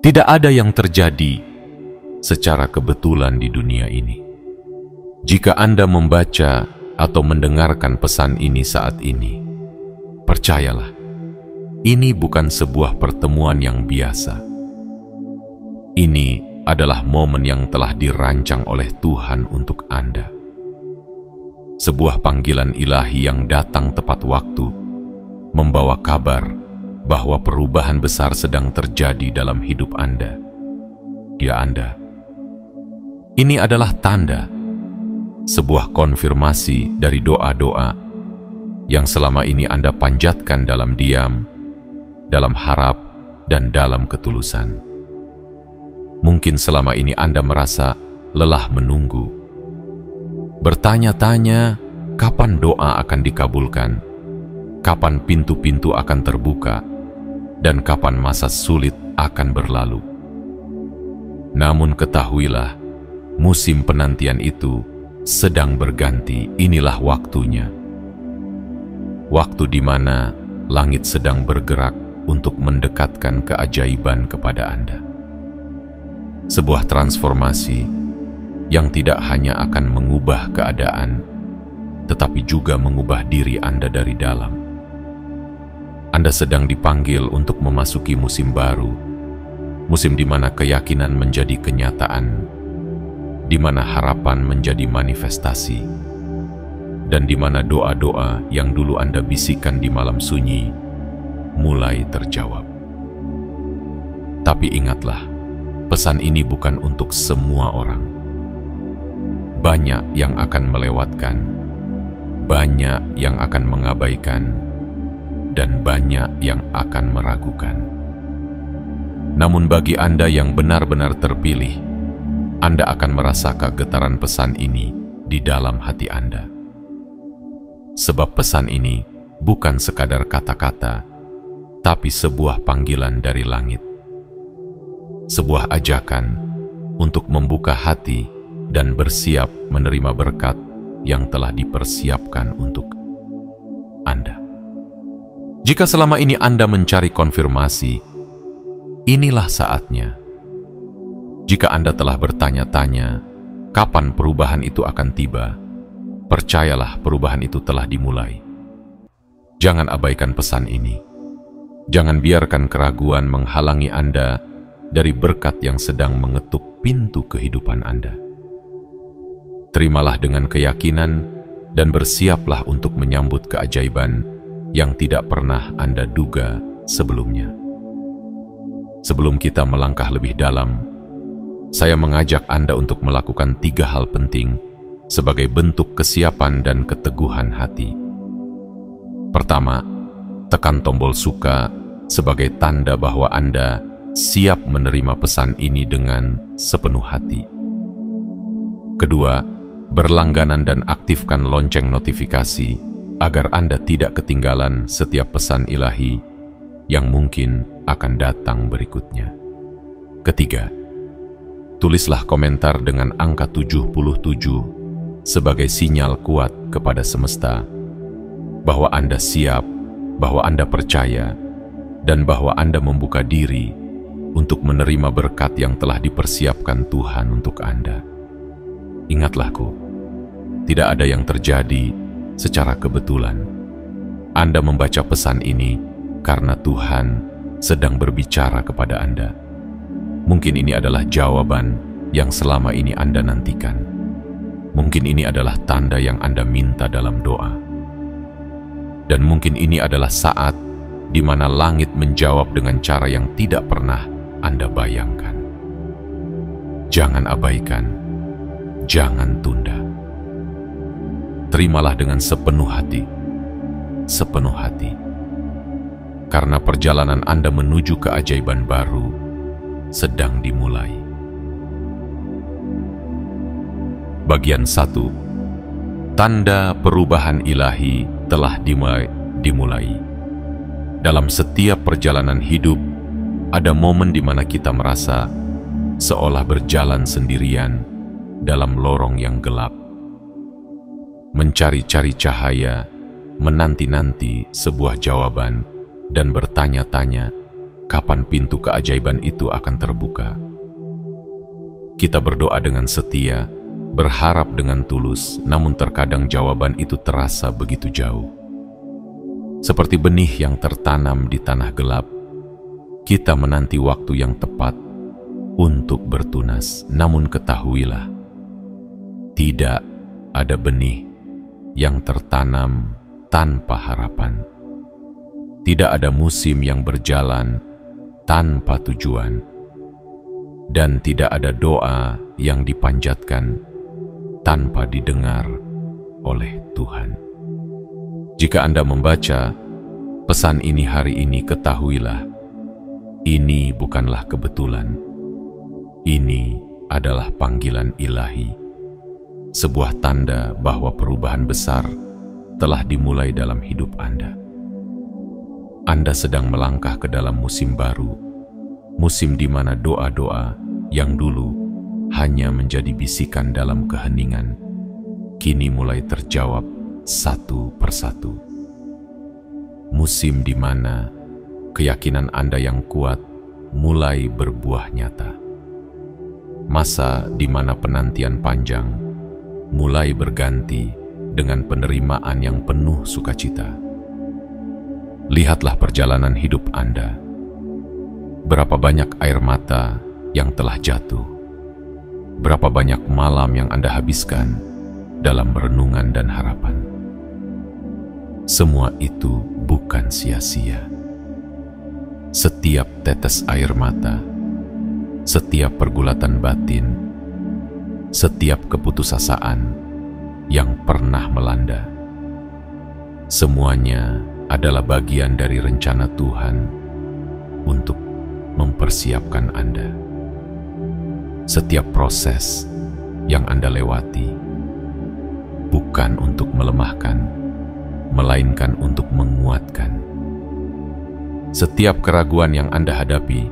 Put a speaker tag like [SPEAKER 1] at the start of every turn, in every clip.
[SPEAKER 1] Tidak ada yang terjadi secara kebetulan di dunia ini. Jika Anda membaca atau mendengarkan pesan ini saat ini, percayalah, ini bukan sebuah pertemuan yang biasa. Ini adalah momen yang telah dirancang oleh Tuhan untuk Anda. Sebuah panggilan ilahi yang datang tepat waktu, membawa kabar bahwa perubahan besar sedang terjadi dalam hidup Anda. Ya Anda, ini adalah tanda, sebuah konfirmasi dari doa-doa yang selama ini Anda panjatkan dalam diam, dalam harap, dan dalam ketulusan. Mungkin selama ini Anda merasa lelah menunggu, bertanya-tanya kapan doa akan dikabulkan, kapan pintu-pintu akan terbuka, dan kapan masa sulit akan berlalu. Namun ketahuilah, musim penantian itu sedang berganti. Inilah waktunya. Waktu di mana langit sedang bergerak untuk mendekatkan keajaiban kepada Anda. Sebuah transformasi yang tidak hanya akan mengubah keadaan, tetapi juga mengubah diri Anda dari dalam. Anda sedang dipanggil untuk memasuki musim baru, musim di mana keyakinan menjadi kenyataan, di mana harapan menjadi manifestasi, dan di mana doa-doa yang dulu Anda bisikan di malam sunyi mulai terjawab. Tapi ingatlah, pesan ini bukan untuk semua orang. Banyak yang akan melewatkan, banyak yang akan mengabaikan, dan banyak yang akan meragukan. Namun bagi Anda yang benar-benar terpilih, Anda akan merasakan getaran pesan ini di dalam hati Anda. Sebab pesan ini bukan sekadar kata-kata, tapi sebuah panggilan dari langit. Sebuah ajakan untuk membuka hati dan bersiap menerima berkat yang telah dipersiapkan untuk Anda. Jika selama ini Anda mencari konfirmasi, inilah saatnya. Jika Anda telah bertanya-tanya kapan perubahan itu akan tiba, percayalah perubahan itu telah dimulai. Jangan abaikan pesan ini. Jangan biarkan keraguan menghalangi Anda dari berkat yang sedang mengetuk pintu kehidupan Anda. Terimalah dengan keyakinan dan bersiaplah untuk menyambut keajaiban yang tidak pernah Anda duga sebelumnya. Sebelum kita melangkah lebih dalam, saya mengajak Anda untuk melakukan 3 hal penting sebagai bentuk kesiapan dan keteguhan hati. Pertama, tekan tombol suka sebagai tanda bahwa Anda siap menerima pesan ini dengan sepenuh hati. Kedua, berlangganan dan aktifkan lonceng notifikasi agar Anda tidak ketinggalan setiap pesan ilahi yang mungkin akan datang berikutnya. Ketiga, tulislah komentar dengan angka 77 sebagai sinyal kuat kepada semesta bahwa Anda siap, bahwa Anda percaya, dan bahwa Anda membuka diri untuk menerima berkat yang telah dipersiapkan Tuhan untuk Anda. Ingatlah,ku, tidak ada yang terjadi secara kebetulan. Anda membaca pesan ini karena Tuhan sedang berbicara kepada Anda. Mungkin ini adalah jawaban yang selama ini Anda nantikan. Mungkin ini adalah tanda yang Anda minta dalam doa. Dan mungkin ini adalah saat di mana langit menjawab dengan cara yang tidak pernah Anda bayangkan. Jangan abaikan, jangan tunda. Terimalah dengan sepenuh hati, sepenuh hati. Karena perjalanan Anda menuju keajaiban baru sedang dimulai. Bagian 1. Tanda perubahan ilahi telah dimulai. Dalam setiap perjalanan hidup, ada momen di mana kita merasa seolah berjalan sendirian dalam lorong yang gelap. Mencari-cari cahaya, menanti-nanti sebuah jawaban, dan bertanya-tanya, kapan pintu keajaiban itu akan terbuka. Kita berdoa dengan setia, berharap dengan tulus, namun terkadang jawaban itu terasa begitu jauh. Seperti benih yang tertanam di tanah gelap, kita menanti waktu yang tepat untuk bertunas. Namun ketahuilah, tidak ada benih yang tertanam tanpa harapan. Tidak ada musim yang berjalan tanpa tujuan. Dan tidak ada doa yang dipanjatkan tanpa didengar oleh Tuhan. Jika Anda membaca pesan ini hari ini, ketahuilah, ini bukanlah kebetulan. Ini adalah panggilan ilahi, sebuah tanda bahwa perubahan besar telah dimulai dalam hidup Anda. Anda sedang melangkah ke dalam musim baru, musim di mana doa-doa yang dulu hanya menjadi bisikan dalam keheningan, kini mulai terjawab satu persatu. Musim di mana keyakinan Anda yang kuat mulai berbuah nyata. Masa di mana penantian panjang mulai berganti dengan penerimaan yang penuh sukacita. Lihatlah perjalanan hidup Anda. Berapa banyak air mata yang telah jatuh, berapa banyak malam yang Anda habiskan dalam renungan dan harapan. Semua itu bukan sia-sia. Setiap tetes air mata, setiap pergulatan batin, setiap keputusasaan yang pernah melanda, semuanya adalah bagian dari rencana Tuhan untuk mempersiapkan Anda. Setiap proses yang Anda lewati bukan untuk melemahkan, melainkan untuk menguatkan. Setiap keraguan yang Anda hadapi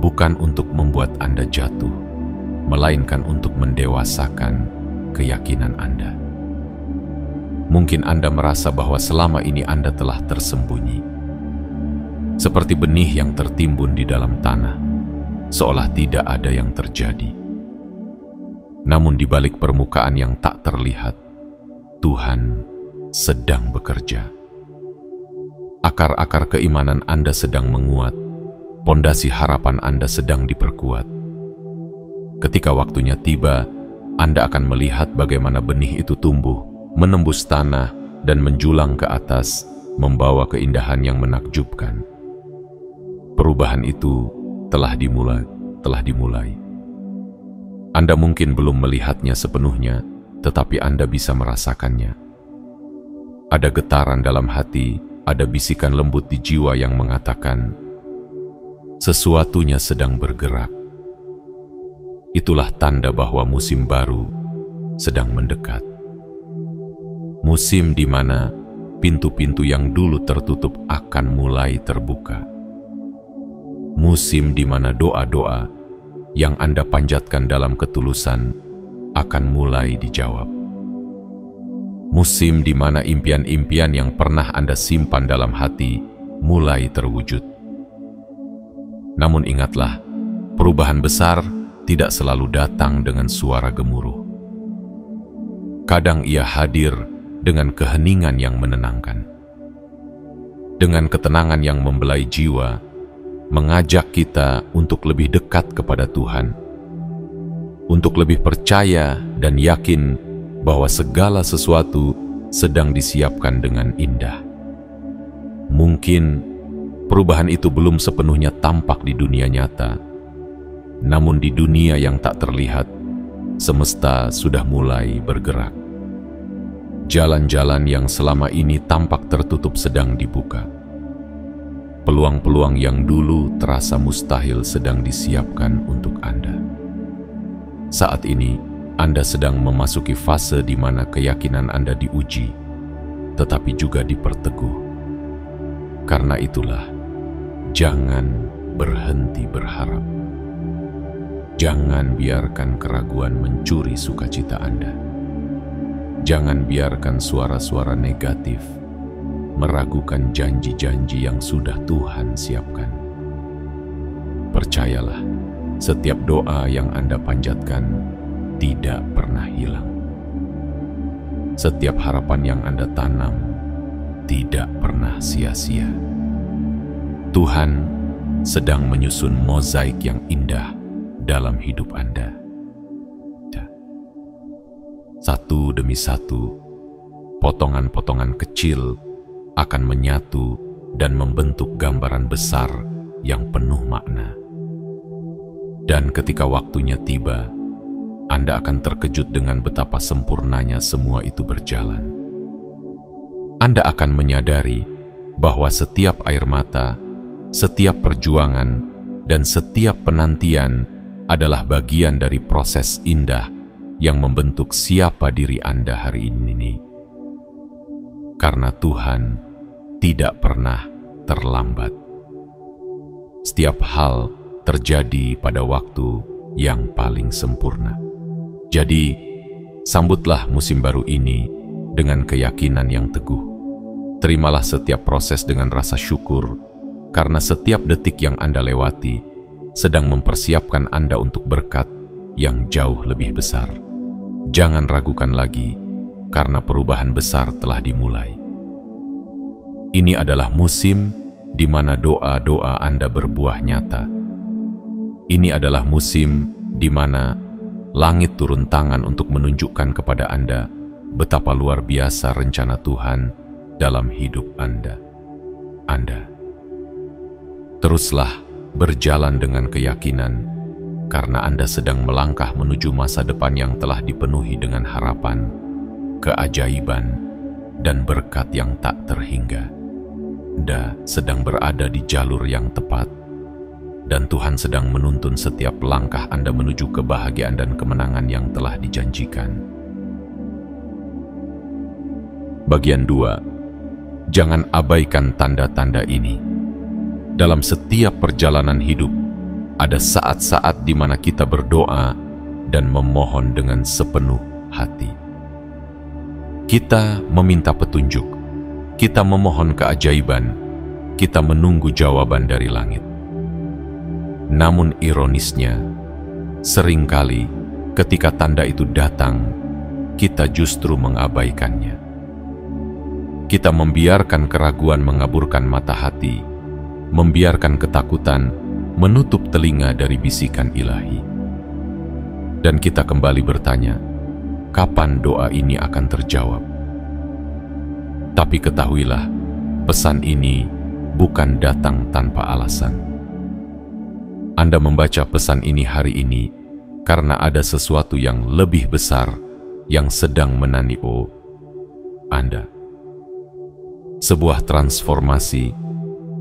[SPEAKER 1] bukan untuk membuat Anda jatuh, melainkan untuk mendewasakan keyakinan Anda. Mungkin Anda merasa bahwa selama ini Anda telah tersembunyi, seperti benih yang tertimbun di dalam tanah, seolah tidak ada yang terjadi. Namun di balik permukaan yang tak terlihat, Tuhan sedang bekerja. Akar-akar keimanan Anda sedang menguat, pondasi harapan Anda sedang diperkuat. Ketika waktunya tiba, Anda akan melihat bagaimana benih itu tumbuh, menembus tanah, dan menjulang ke atas, membawa keindahan yang menakjubkan. Perubahan itu telah dimulai. Anda mungkin belum melihatnya sepenuhnya, tetapi Anda bisa merasakannya. Ada getaran dalam hati, ada bisikan lembut di jiwa yang mengatakan, sesuatunya sedang bergerak. Itulah tanda bahwa musim baru sedang mendekat. Musim di mana pintu-pintu yang dulu tertutup akan mulai terbuka. Musim di mana doa-doa yang Anda panjatkan dalam ketulusan akan mulai dijawab. Musim di mana impian-impian yang pernah Anda simpan dalam hati mulai terwujud. Namun ingatlah, perubahan besar tidak selalu datang dengan suara gemuruh. Kadang ia hadir dengan keheningan yang menenangkan. Dengan ketenangan yang membelai jiwa, mengajak kita untuk lebih dekat kepada Tuhan, untuk lebih percaya dan yakin bahwa segala sesuatu sedang disiapkan dengan indah. Mungkin perubahan itu belum sepenuhnya tampak di dunia nyata, namun di dunia yang tak terlihat, semesta sudah mulai bergerak. Jalan-jalan yang selama ini tampak tertutup sedang dibuka. Peluang-peluang yang dulu terasa mustahil sedang disiapkan untuk Anda. Saat ini, Anda sedang memasuki fase di mana keyakinan Anda diuji, tetapi juga diperteguh. Karena itulah, jangan berhenti berharap. Jangan biarkan keraguan mencuri sukacita Anda. Jangan biarkan suara-suara negatif meragukan janji-janji yang sudah Tuhan siapkan. Percayalah, setiap doa yang Anda panjatkan tidak pernah hilang. Setiap harapan yang Anda tanam tidak pernah sia-sia. Tuhan sedang menyusun mozaik yang indah dalam hidup Anda. Satu demi satu, potongan-potongan kecil akan menyatu dan membentuk gambaran besar yang penuh makna. Dan ketika waktunya tiba, Anda akan terkejut dengan betapa sempurnanya semua itu berjalan. Anda akan menyadari bahwa setiap air mata, setiap perjuangan, dan setiap penantian adalah bagian dari proses indah yang membentuk siapa diri Anda hari ini. Karena Tuhan tidak pernah terlambat. Setiap hal terjadi pada waktu yang paling sempurna. Jadi, sambutlah musim baru ini dengan keyakinan yang teguh. Terimalah setiap proses dengan rasa syukur, karena setiap detik yang Anda lewati sedang mempersiapkan Anda untuk berkat yang jauh lebih besar. Jangan ragukan lagi, karena perubahan besar telah dimulai. Ini adalah musim di mana doa-doa Anda berbuah nyata. Ini adalah musim di mana langit turun tangan untuk menunjukkan kepada Anda betapa luar biasa rencana Tuhan dalam hidup Anda. Teruslah berjalan dengan keyakinan, karena Anda sedang melangkah menuju masa depan yang telah dipenuhi dengan harapan, keajaiban, dan berkat yang tak terhingga. Anda sedang berada di jalur yang tepat, dan Tuhan sedang menuntun setiap langkah Anda menuju kebahagiaan dan kemenangan yang telah dijanjikan. Bagian 2. Jangan abaikan tanda-tanda ini. Dalam setiap perjalanan hidup, ada saat-saat di mana kita berdoa dan memohon dengan sepenuh hati. Kita meminta petunjuk, kita memohon keajaiban, kita menunggu jawaban dari langit. Namun ironisnya, seringkali ketika tanda itu datang, kita justru mengabaikannya. Kita membiarkan keraguan mengaburkan mata hati, membiarkan ketakutan menutup telinga dari bisikan ilahi. Dan kita kembali bertanya, kapan doa ini akan terjawab? Tapi ketahuilah, pesan ini bukan datang tanpa alasan. Anda membaca pesan ini hari ini karena ada sesuatu yang lebih besar yang sedang menanti Anda. Sebuah transformasi,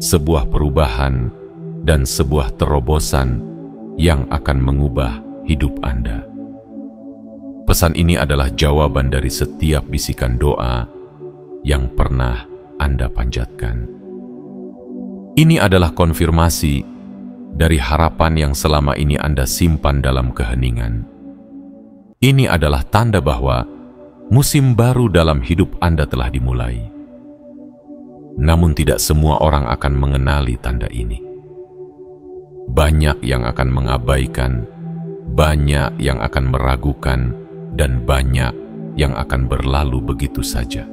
[SPEAKER 1] sebuah perubahan, dan sebuah terobosan yang akan mengubah hidup Anda. Pesan ini adalah jawaban dari setiap bisikan doa yang pernah Anda panjatkan. Ini adalah konfirmasi dari harapan yang selama ini Anda simpan dalam keheningan. Ini adalah tanda bahwa musim baru dalam hidup Anda telah dimulai. Namun tidak semua orang akan mengenali tanda ini. Banyak yang akan mengabaikan, banyak yang akan meragukan, dan banyak yang akan berlalu begitu saja.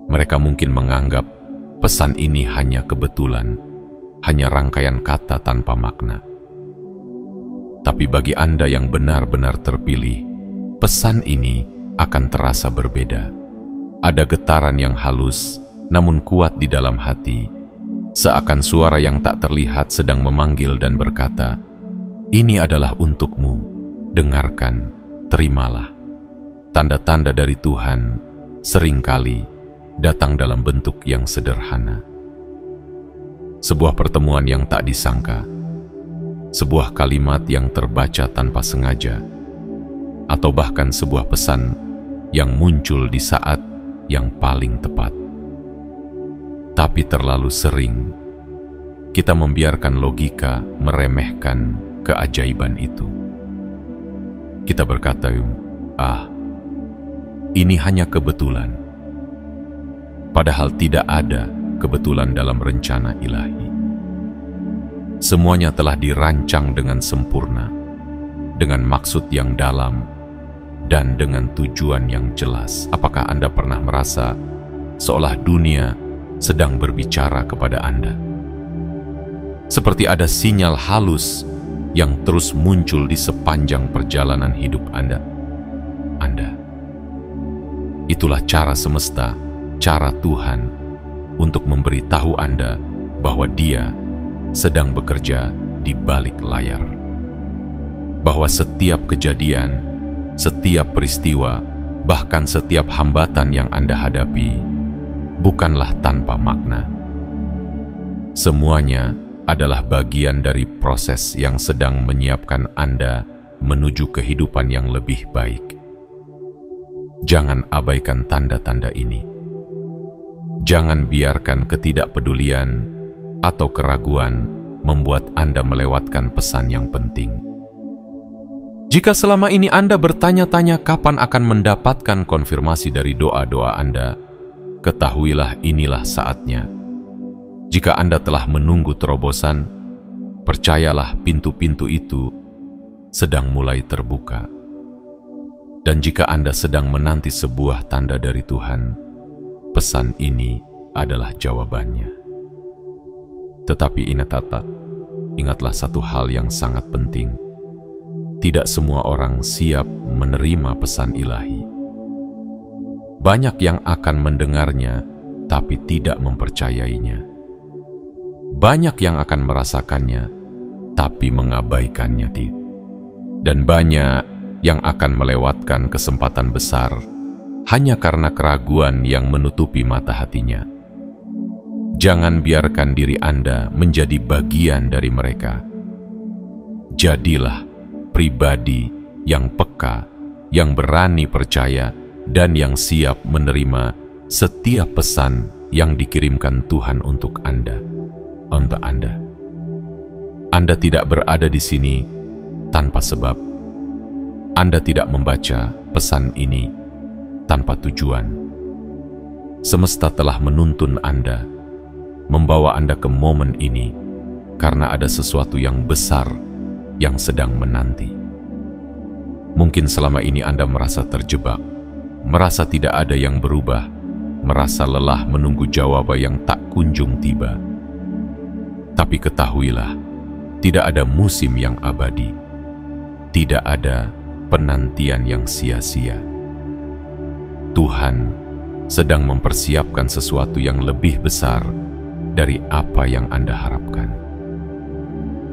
[SPEAKER 1] Mereka mungkin menganggap pesan ini hanya kebetulan, hanya rangkaian kata tanpa makna. Tapi bagi Anda yang benar-benar terpilih, pesan ini akan terasa berbeda. Ada getaran yang halus, namun kuat di dalam hati, seakan suara yang tak terlihat sedang memanggil dan berkata, "Ini adalah untukmu, dengarkan, terimalah." Tanda-tanda dari Tuhan seringkali datang dalam bentuk yang sederhana. Sebuah pertemuan yang tak disangka, sebuah kalimat yang terbaca tanpa sengaja, atau bahkan sebuah pesan yang muncul di saat yang paling tepat. Tapi terlalu sering kita membiarkan logika meremehkan keajaiban itu. Kita berkata, ini hanya kebetulan. Padahal tidak ada kebetulan dalam rencana ilahi. Semuanya telah dirancang dengan sempurna, dengan maksud yang dalam, dan dengan tujuan yang jelas. Apakah Anda pernah merasa seolah dunia sedang berbicara kepada Anda? Seperti ada sinyal halus yang terus muncul di sepanjang perjalanan hidup Anda. Itulah cara semesta, cara Tuhan untuk memberitahu Anda bahwa Dia sedang bekerja di balik layar. Bahwa setiap kejadian, setiap peristiwa, bahkan setiap hambatan yang Anda hadapi bukanlah tanpa makna. Semuanya adalah bagian dari proses yang sedang menyiapkan Anda menuju kehidupan yang lebih baik. Jangan abaikan tanda-tanda ini. Jangan biarkan ketidakpedulian atau keraguan membuat Anda melewatkan pesan yang penting. Jika selama ini Anda bertanya-tanya kapan akan mendapatkan konfirmasi dari doa-doa Anda, ketahuilah inilah saatnya. Jika Anda telah menunggu terobosan, percayalah pintu-pintu itu sedang mulai terbuka. Dan jika Anda sedang menanti sebuah tanda dari Tuhan, pesan ini adalah jawabannya. Tetapi ingatlah satu hal yang sangat penting. Tidak semua orang siap menerima pesan ilahi. Banyak yang akan mendengarnya, tapi tidak mempercayainya. Banyak yang akan merasakannya, tapi mengabaikannya. Dan banyak yang akan melewatkan kesempatan besar hanya karena keraguan yang menutupi mata hatinya. Jangan biarkan diri Anda menjadi bagian dari mereka. Jadilah pribadi yang peka, yang berani percaya, dan yang siap menerima setiap pesan yang dikirimkan Tuhan untuk Anda. Anda tidak berada di sini tanpa sebab. Anda tidak membaca pesan ini tanpa tujuan. Semesta telah menuntun Anda, membawa Anda ke momen ini karena ada sesuatu yang besar yang sedang menanti. Mungkin selama ini Anda merasa terjebak, merasa tidak ada yang berubah, merasa lelah menunggu jawaban yang tak kunjung tiba. Tapi ketahuilah, tidak ada musim yang abadi, tidak ada penantian yang sia-sia. Tuhan sedang mempersiapkan sesuatu yang lebih besar dari apa yang Anda harapkan.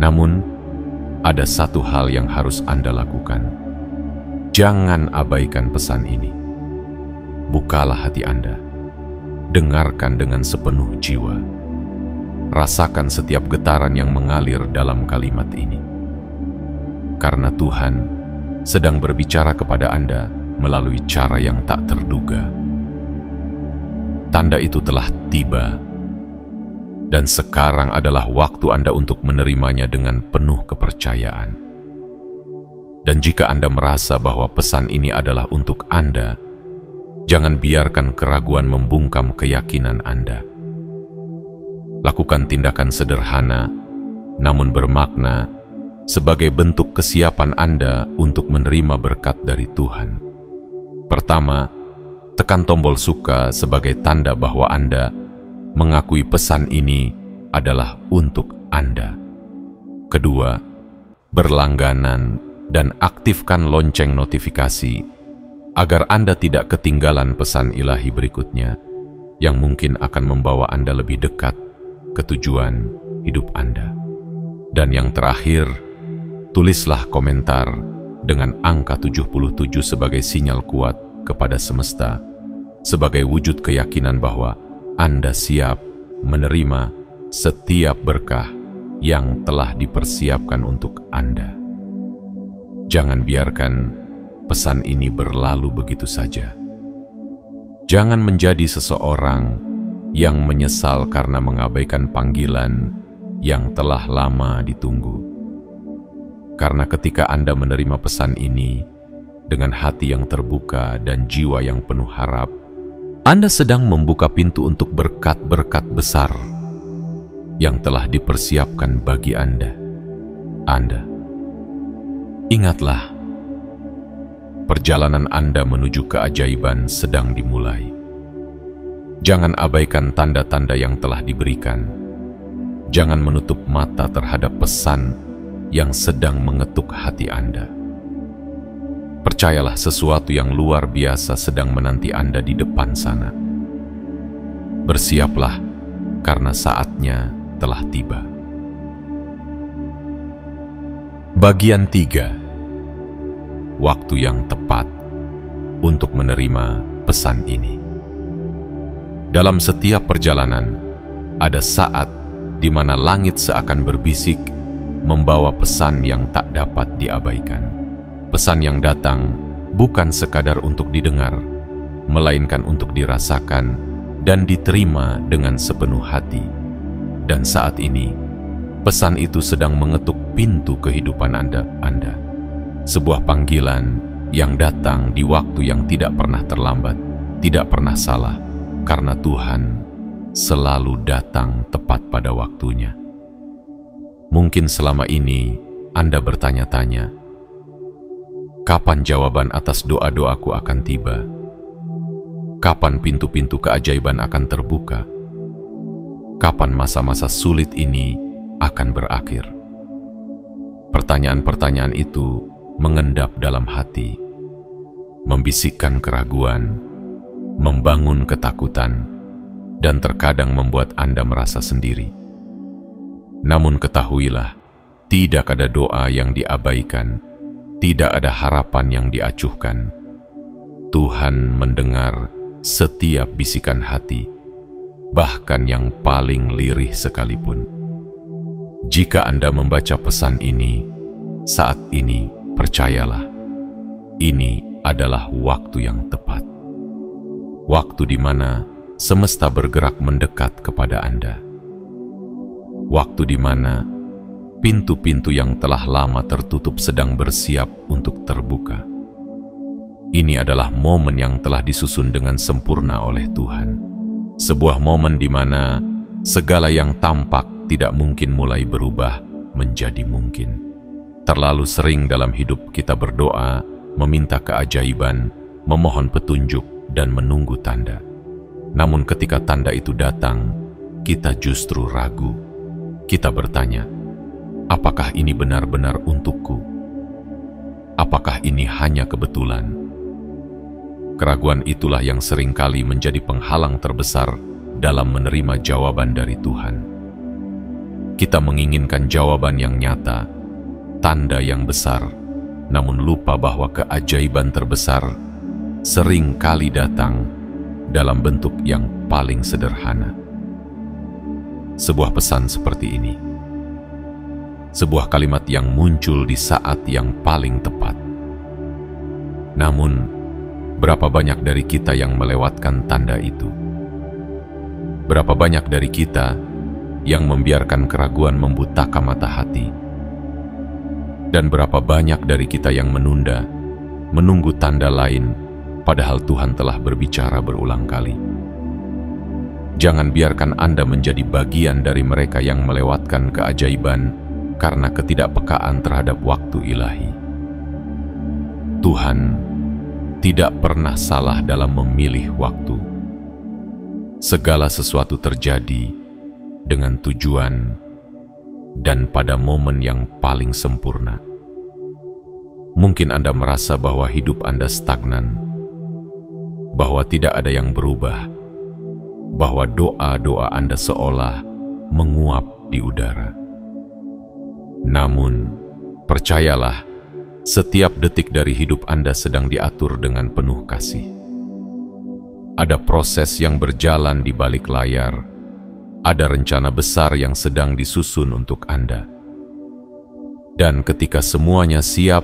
[SPEAKER 1] Namun, ada satu hal yang harus Anda lakukan. Jangan abaikan pesan ini. Bukalah hati Anda. Dengarkan dengan sepenuh jiwa. Rasakan setiap getaran yang mengalir dalam kalimat ini. Karena Tuhan sedang berbicara kepada Anda melalui cara yang tak terduga. Tanda itu telah tiba, dan sekarang adalah waktu Anda untuk menerimanya dengan penuh kepercayaan. Dan jika Anda merasa bahwa pesan ini adalah untuk Anda, jangan biarkan keraguan membungkam keyakinan Anda. Lakukan tindakan sederhana, namun bermakna, sebagai bentuk kesiapan Anda untuk menerima berkat dari Tuhan. Pertama, tekan tombol suka sebagai tanda bahwa Anda mengakui pesan ini adalah untuk Anda. Kedua, berlangganan dan aktifkan lonceng notifikasi agar Anda tidak ketinggalan pesan ilahi berikutnya yang mungkin akan membawa Anda lebih dekat ke tujuan hidup Anda. Dan yang terakhir, tulislah komentar dengan angka 77 sebagai sinyal kuat kepada semesta, sebagai wujud keyakinan bahwa Anda siap menerima setiap berkah yang telah dipersiapkan untuk Anda. Jangan biarkan pesan ini berlalu begitu saja. Jangan menjadi seseorang yang menyesal karena mengabaikan panggilan yang telah lama ditunggu. Karena ketika Anda menerima pesan ini dengan hati yang terbuka dan jiwa yang penuh harap, Anda sedang membuka pintu untuk berkat-berkat besar. yang telah dipersiapkan bagi Anda. Ingatlah, perjalanan Anda menuju keajaiban sedang dimulai. Jangan abaikan tanda-tanda yang telah diberikan. Jangan menutup mata terhadap pesan yang sedang mengetuk hati Anda. Percayalah, sesuatu yang luar biasa sedang menanti Anda di depan sana. Bersiaplah, karena saatnya telah tiba. Bagian 3. Waktu yang tepat untuk menerima pesan ini. Dalam setiap perjalanan, ada saat di mana langit seakan berbisik, membawa pesan yang tak dapat diabaikan. Pesan yang datang bukan sekadar untuk didengar, melainkan untuk dirasakan dan diterima dengan sepenuh hati. Dan saat ini, pesan itu sedang mengetuk pintu kehidupan Anda. Sebuah panggilan yang datang di waktu yang tidak pernah terlambat, tidak pernah salah, karena Tuhan selalu datang tepat pada waktunya. Mungkin selama ini Anda bertanya-tanya, kapan jawaban atas doa-doaku akan tiba? Kapan pintu-pintu keajaiban akan terbuka? Kapan masa-masa sulit ini akan berakhir? Pertanyaan-pertanyaan itu mengendap dalam hati, membisikkan keraguan, membangun ketakutan, dan terkadang membuat Anda merasa sendiri. Namun ketahuilah, tidak ada doa yang diabaikan, tidak ada harapan yang diacuhkan. Tuhan mendengar setiap bisikan hati, bahkan yang paling lirih sekalipun. Jika Anda membaca pesan ini, saat ini, percayalah, ini adalah waktu yang tepat. Waktu di mana semesta bergerak mendekat kepada Anda. Waktu di mana pintu-pintu yang telah lama tertutup sedang bersiap untuk terbuka. Ini adalah momen yang telah disusun dengan sempurna oleh Tuhan. Sebuah momen di mana segala yang tampak tidak mungkin mulai berubah menjadi mungkin. Terlalu sering dalam hidup kita berdoa, meminta keajaiban, memohon petunjuk, dan menunggu tanda. Namun ketika tanda itu datang, kita justru ragu. Kita bertanya, apakah ini benar-benar untukku? Apakah ini hanya kebetulan? Keraguan itulah yang seringkali menjadi penghalang terbesar dalam menerima jawaban dari Tuhan. Kita menginginkan jawaban yang nyata, tanda yang besar, namun lupa bahwa keajaiban terbesar sering kali datang dalam bentuk yang paling sederhana. Sebuah pesan seperti ini. Sebuah kalimat yang muncul di saat yang paling tepat. Namun, berapa banyak dari kita yang melewatkan tanda itu? Berapa banyak dari kita yang membiarkan keraguan membutakan mata hati? Dan berapa banyak dari kita yang menunda, menunggu tanda lain, padahal Tuhan telah berbicara berulang kali? Jangan biarkan Anda menjadi bagian dari mereka yang melewatkan keajaiban karena ketidakpekaan terhadap waktu ilahi. Tuhan tidak pernah salah dalam memilih waktu. Segala sesuatu terjadi dengan tujuan dan pada momen yang paling sempurna. Mungkin Anda merasa bahwa hidup Anda stagnan, bahwa tidak ada yang berubah, bahwa doa-doa Anda seolah menguap di udara. Namun, percayalah, setiap detik dari hidup Anda sedang diatur dengan penuh kasih. Ada proses yang berjalan di balik layar. Ada rencana besar yang sedang disusun untuk Anda. Dan ketika semuanya siap,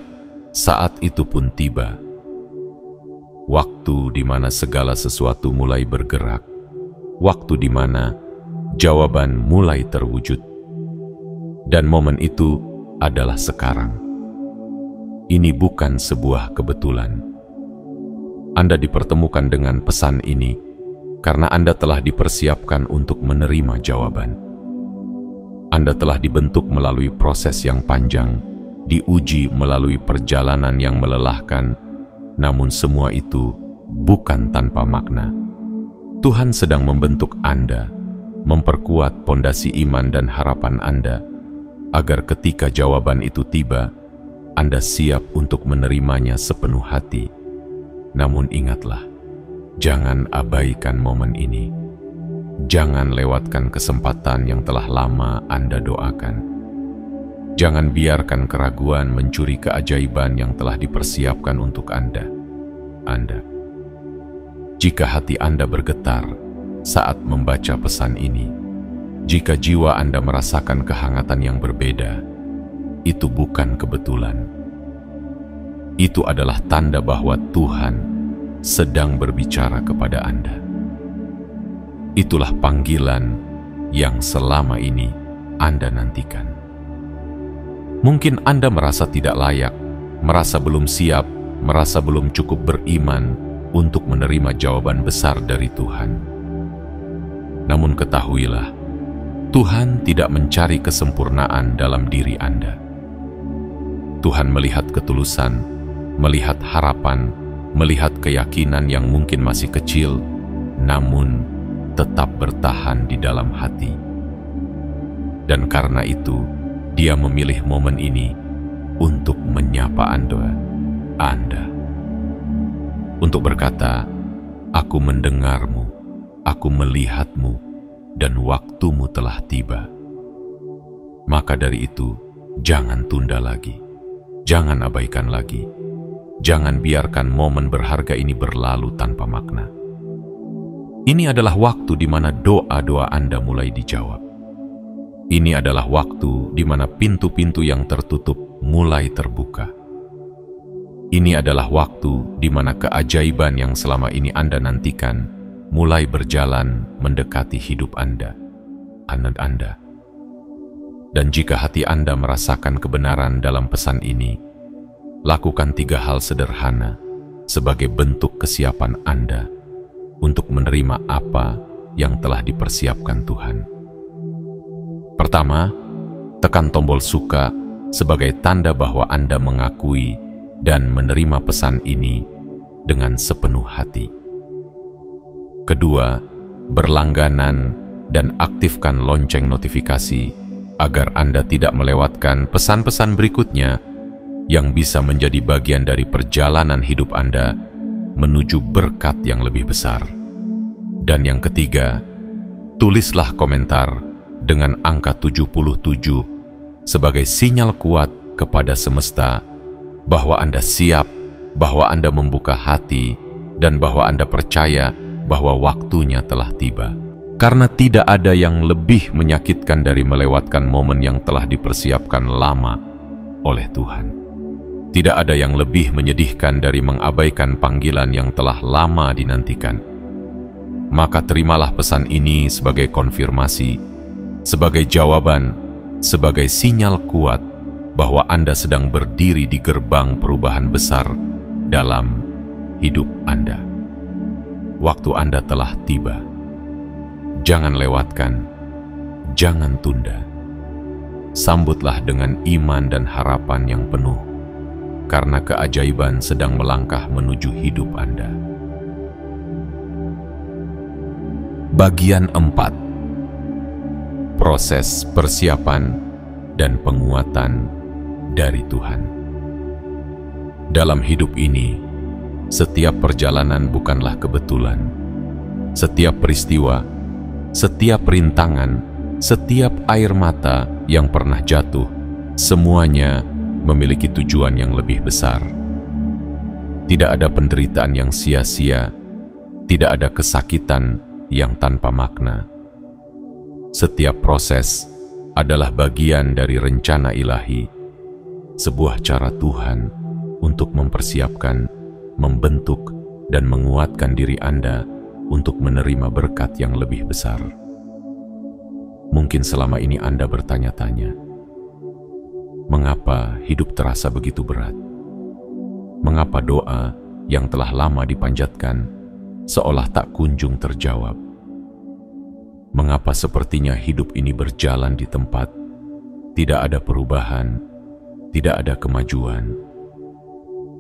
[SPEAKER 1] saat itu pun tiba. Waktu di mana segala sesuatu mulai bergerak. Waktu di mana jawaban mulai terwujud. Dan momen itu adalah sekarang. Ini bukan sebuah kebetulan. Anda dipertemukan dengan pesan ini karena Anda telah dipersiapkan untuk menerima jawaban. Anda telah dibentuk melalui proses yang panjang, diuji melalui perjalanan yang melelahkan, namun semua itu bukan tanpa makna. Tuhan sedang membentuk Anda, memperkuat pondasi iman dan harapan Anda, agar ketika jawaban itu tiba, Anda siap untuk menerimanya sepenuh hati. Namun ingatlah, jangan abaikan momen ini. Jangan lewatkan kesempatan yang telah lama Anda doakan. Jangan biarkan keraguan mencuri keajaiban yang telah dipersiapkan untuk Anda. Jika hati Anda bergetar saat membaca pesan ini, jika jiwa Anda merasakan kehangatan yang berbeda, itu bukan kebetulan. Itu adalah tanda bahwa Tuhan sedang berbicara kepada Anda. Itulah panggilan yang selama ini Anda nantikan. Mungkin Anda merasa tidak layak, merasa belum siap, merasa belum cukup beriman untuk menerima jawaban besar dari Tuhan. Namun ketahuilah, Tuhan tidak mencari kesempurnaan dalam diri Anda. Tuhan melihat ketulusan, melihat harapan, melihat keyakinan yang mungkin masih kecil, namun tetap bertahan di dalam hati. Dan karena itu, Dia memilih momen ini untuk menyapa Anda. Untuk berkata, "Aku mendengarmu, aku melihatmu, dan waktumu telah tiba." Maka dari itu, jangan tunda lagi, jangan abaikan lagi, jangan biarkan momen berharga ini berlalu tanpa makna. Ini adalah waktu di mana doa-doa Anda mulai dijawab. Ini adalah waktu di mana pintu-pintu yang tertutup mulai terbuka. Ini adalah waktu di mana keajaiban yang selama ini Anda nantikan mulai berjalan mendekati hidup Anda. Dan jika hati Anda merasakan kebenaran dalam pesan ini, lakukan 3 hal sederhana sebagai bentuk kesiapan Anda untuk menerima apa yang telah dipersiapkan Tuhan. Pertama, tekan tombol suka sebagai tanda bahwa Anda mengakui dan menerima pesan ini dengan sepenuh hati. Kedua, berlangganan dan aktifkan lonceng notifikasi agar Anda tidak melewatkan pesan-pesan berikutnya yang bisa menjadi bagian dari perjalanan hidup Anda menuju berkat yang lebih besar. Dan yang ketiga, tulislah komentar dengan angka 77 sebagai sinyal kuat kepada semesta bahwa Anda siap, bahwa Anda membuka hati, dan bahwa Anda percaya bahwa waktunya telah tiba. Karena tidak ada yang lebih menyakitkan dari melewatkan momen yang telah dipersiapkan lama oleh Tuhan. Tidak ada yang lebih menyedihkan dari mengabaikan panggilan yang telah lama dinantikan. Maka terimalah pesan ini sebagai konfirmasi, sebagai jawaban, sebagai sinyal kuat bahwa Anda sedang berdiri di gerbang perubahan besar dalam hidup Anda. Waktu Anda telah tiba. Jangan lewatkan, jangan tunda. Sambutlah dengan iman dan harapan yang penuh, karena keajaiban sedang melangkah menuju hidup Anda. Bagian 4. Proses persiapan dan penguatan dari Tuhan. Dalam hidup ini, setiap perjalanan bukanlah kebetulan. Setiap peristiwa, setiap rintangan, setiap air mata yang pernah jatuh, semuanya memiliki tujuan yang lebih besar. Tidak ada penderitaan yang sia-sia, tidak ada kesakitan yang tanpa makna. Setiap proses adalah bagian dari rencana ilahi, sebuah cara Tuhan untuk mempersiapkan, membentuk, dan menguatkan diri Anda untuk menerima berkat yang lebih besar. Mungkin selama ini Anda bertanya-tanya, mengapa hidup terasa begitu berat? Mengapa doa yang telah lama dipanjatkan seolah tak kunjung terjawab? Mengapa sepertinya hidup ini berjalan di tempat tidak ada perubahan, tidak ada kemajuan.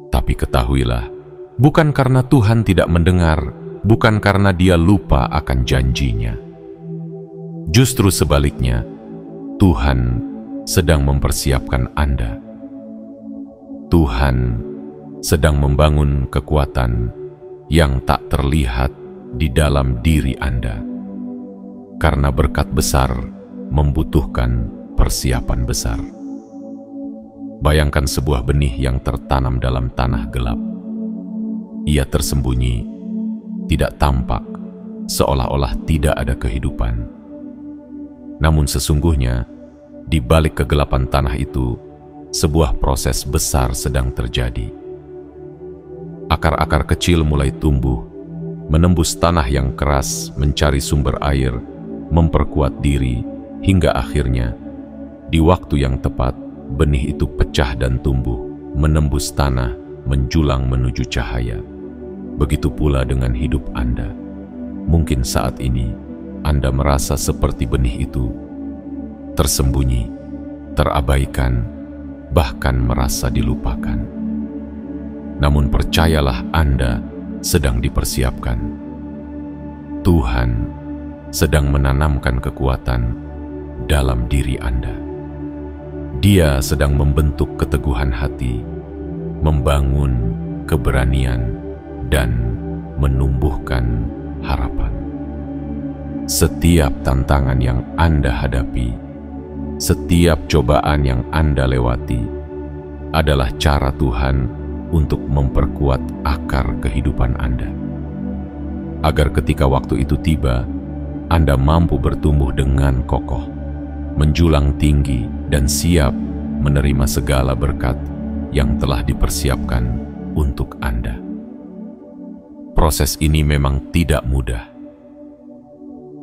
[SPEAKER 1] Tapi ketahuilah, bukan karena Tuhan tidak mendengar, bukan karena Dia lupa akan janjinya. Justru sebaliknya, Tuhan sedang mempersiapkan Anda. Tuhan sedang membangun kekuatan yang tak terlihat di dalam diri Anda. Karena berkat besar membutuhkan persiapan besar. Bayangkan sebuah benih yang tertanam dalam tanah gelap. Ia tersembunyi, tidak tampak, seolah-olah tidak ada kehidupan. Namun sesungguhnya, di balik kegelapan tanah itu, sebuah proses besar sedang terjadi. Akar-akar kecil mulai tumbuh, menembus tanah yang keras, mencari sumber air, memperkuat diri, hingga akhirnya, di waktu yang tepat, benih itu pecah dan tumbuh, menembus tanah, menjulang menuju cahaya. Begitu pula dengan hidup Anda. Mungkin saat ini, Anda merasa seperti benih itu, tersembunyi, terabaikan, bahkan merasa dilupakan. Namun percayalah, Anda sedang dipersiapkan. Tuhan sedang menanamkan kekuatan dalam diri Anda. Dia sedang membentuk keteguhan hati, membangun keberanian, dan menumbuhkan harapan. Setiap tantangan yang Anda hadapi, setiap cobaan yang Anda lewati, adalah cara Tuhan untuk memperkuat akar kehidupan Anda. Agar ketika waktu itu tiba, Anda mampu bertumbuh dengan kokoh, menjulang tinggi, dan siap menerima segala berkat yang telah dipersiapkan untuk Anda. Proses ini memang tidak mudah.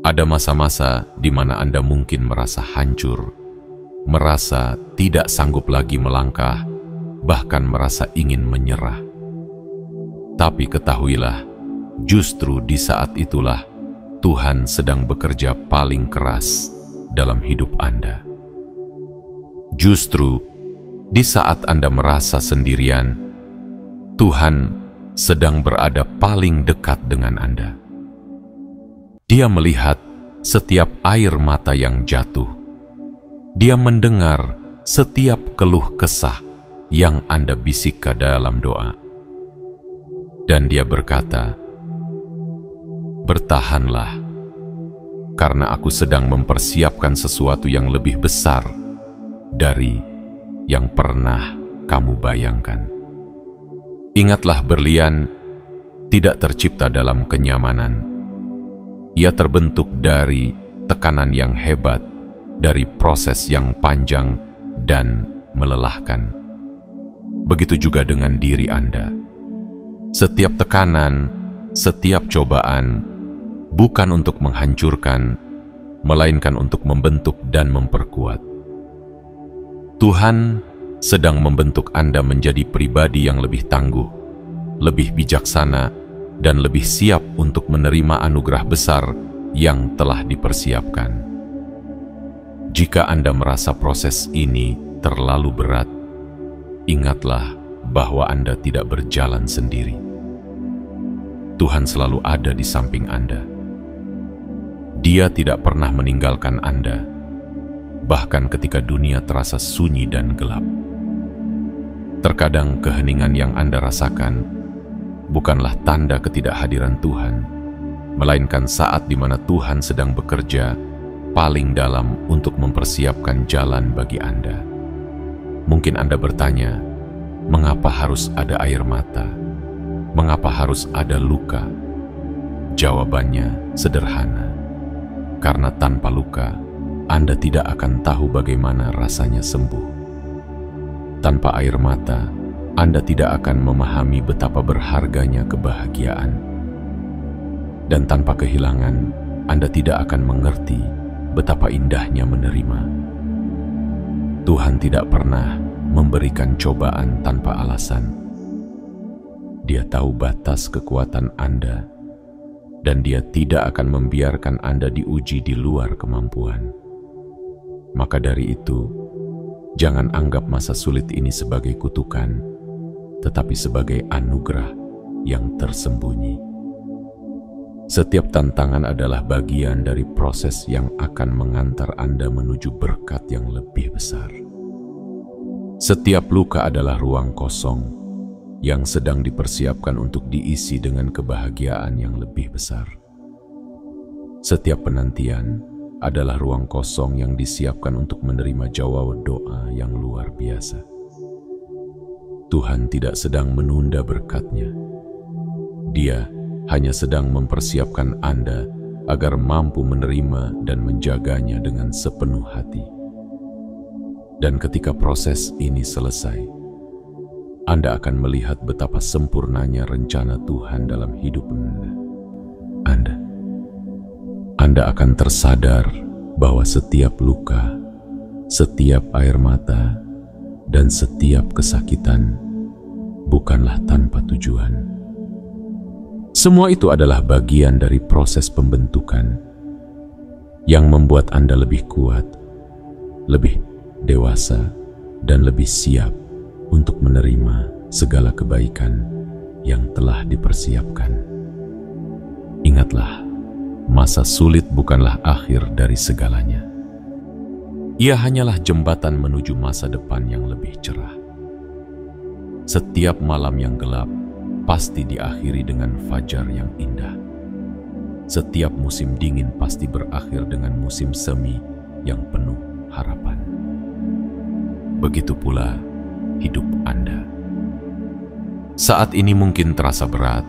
[SPEAKER 1] Ada masa-masa di mana Anda mungkin merasa hancur, merasa tidak sanggup lagi melangkah, bahkan merasa ingin menyerah. Tapi ketahuilah, justru di saat itulah Tuhan sedang bekerja paling keras dalam hidup Anda. Justru di saat Anda merasa sendirian, Tuhan sedang berada paling dekat dengan Anda. Dia melihat setiap air mata yang jatuh. Dia mendengar setiap keluh kesah yang Anda bisikkan dalam doa. Dan Dia berkata, "Bertahanlah, karena aku sedang mempersiapkan sesuatu yang lebih besar dari yang pernah kamu bayangkan." Ingatlah, berlian tidak tercipta dalam kenyamanan. Ia terbentuk dari tekanan yang hebat, dari proses yang panjang dan melelahkan. Begitu juga dengan diri Anda. Setiap tekanan, setiap cobaan, bukan untuk menghancurkan, melainkan untuk membentuk dan memperkuat. Tuhan sedang membentuk Anda menjadi pribadi yang lebih tangguh, lebih bijaksana, dan lebih siap untuk menerima anugerah besar yang telah dipersiapkan. Jika Anda merasa proses ini terlalu berat, ingatlah bahwa Anda tidak berjalan sendiri. Tuhan selalu ada di samping Anda. Dia tidak pernah meninggalkan Anda, bahkan ketika dunia terasa sunyi dan gelap. Terkadang keheningan yang Anda rasakan bukanlah tanda ketidakhadiran Tuhan, melainkan saat di mana Tuhan sedang bekerja paling dalam untuk mempersiapkan jalan bagi Anda. Mungkin Anda bertanya, mengapa harus ada air mata? Mengapa harus ada luka? Jawabannya sederhana. Karena tanpa luka, Anda tidak akan tahu bagaimana rasanya sembuh. Tanpa air mata, Anda tidak akan memahami betapa berharganya kebahagiaan. Dan tanpa kehilangan, Anda tidak akan mengerti betapa indahnya menerima. Tuhan tidak pernah memberikan cobaan tanpa alasan. Dia tahu batas kekuatan Anda, dan Dia tidak akan membiarkan Anda diuji di luar kemampuan. Maka dari itu, Jangan anggap masa sulit ini sebagai kutukan, tetapi sebagai anugerah yang tersembunyi. Setiap tantangan adalah bagian dari proses yang akan mengantar Anda menuju berkat yang lebih besar. Setiap luka adalah ruang kosong yang sedang dipersiapkan untuk diisi dengan kebahagiaan yang lebih besar. Setiap penantian adalah ruang kosong yang disiapkan untuk menerima jawaban doa yang luar biasa. Tuhan tidak sedang menunda berkat-Nya. Dia hanya sedang mempersiapkan Anda agar mampu menerima dan menjaganya dengan sepenuh hati. Dan ketika proses ini selesai, Anda akan melihat betapa sempurnanya rencana Tuhan dalam hidup Anda. Anda akan tersadar bahwa setiap luka, setiap air mata, dan setiap kesakitan bukanlah tanpa tujuan. Semua itu adalah bagian dari proses pembentukan yang membuat Anda lebih kuat, lebih dewasa, dan lebih siap untuk menerima segala kebaikan yang telah dipersiapkan. Ingatlah, masa sulit bukanlah akhir dari segalanya. Ia hanyalah jembatan menuju masa depan yang lebih cerah. Setiap malam yang gelap pasti diakhiri dengan fajar yang indah. Setiap musim dingin pasti berakhir dengan musim semi yang penuh harapan. Begitu pula hidup Anda. Saat ini mungkin terasa berat,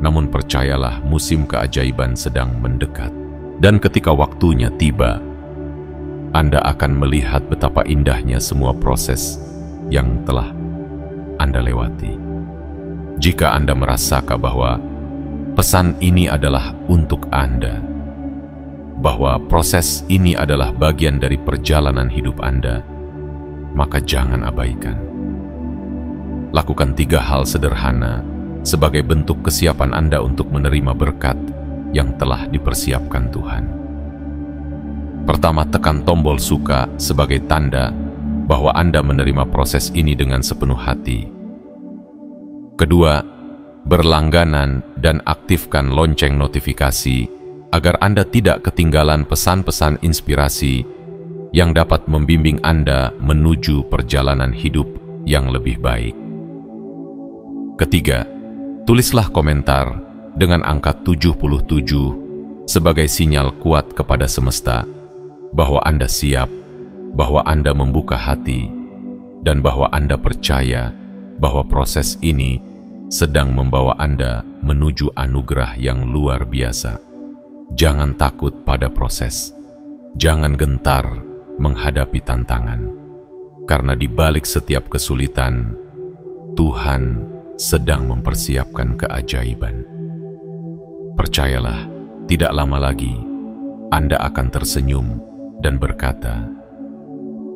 [SPEAKER 1] namun percayalah musim keajaiban sedang mendekat. Dan ketika waktunya tiba, Anda akan melihat betapa indahnya semua proses yang telah Anda lewati. Jika Anda merasakan bahwa pesan ini adalah untuk Anda, bahwa proses ini adalah bagian dari perjalanan hidup Anda, maka jangan abaikan. Lakukan 3 hal sederhana sebagai bentuk kesiapan Anda untuk menerima berkat yang telah dipersiapkan Tuhan. Pertama, tekan tombol suka sebagai tanda bahwa Anda menerima proses ini dengan sepenuh hati. Kedua, berlangganan dan aktifkan lonceng notifikasi agar Anda tidak ketinggalan pesan-pesan inspirasi yang dapat membimbing Anda menuju perjalanan hidup yang lebih baik. Ketiga, tulislah komentar dengan angka 77 sebagai sinyal kuat kepada semesta bahwa Anda siap, bahwa Anda membuka hati, dan bahwa Anda percaya bahwa proses ini sedang membawa Anda menuju anugerah yang luar biasa. Jangan takut pada proses. Jangan gentar menghadapi tantangan. Karena di balik setiap kesulitan, Tuhan sedang mempersiapkan keajaiban. Percayalah, tidak lama lagi Anda akan tersenyum dan berkata,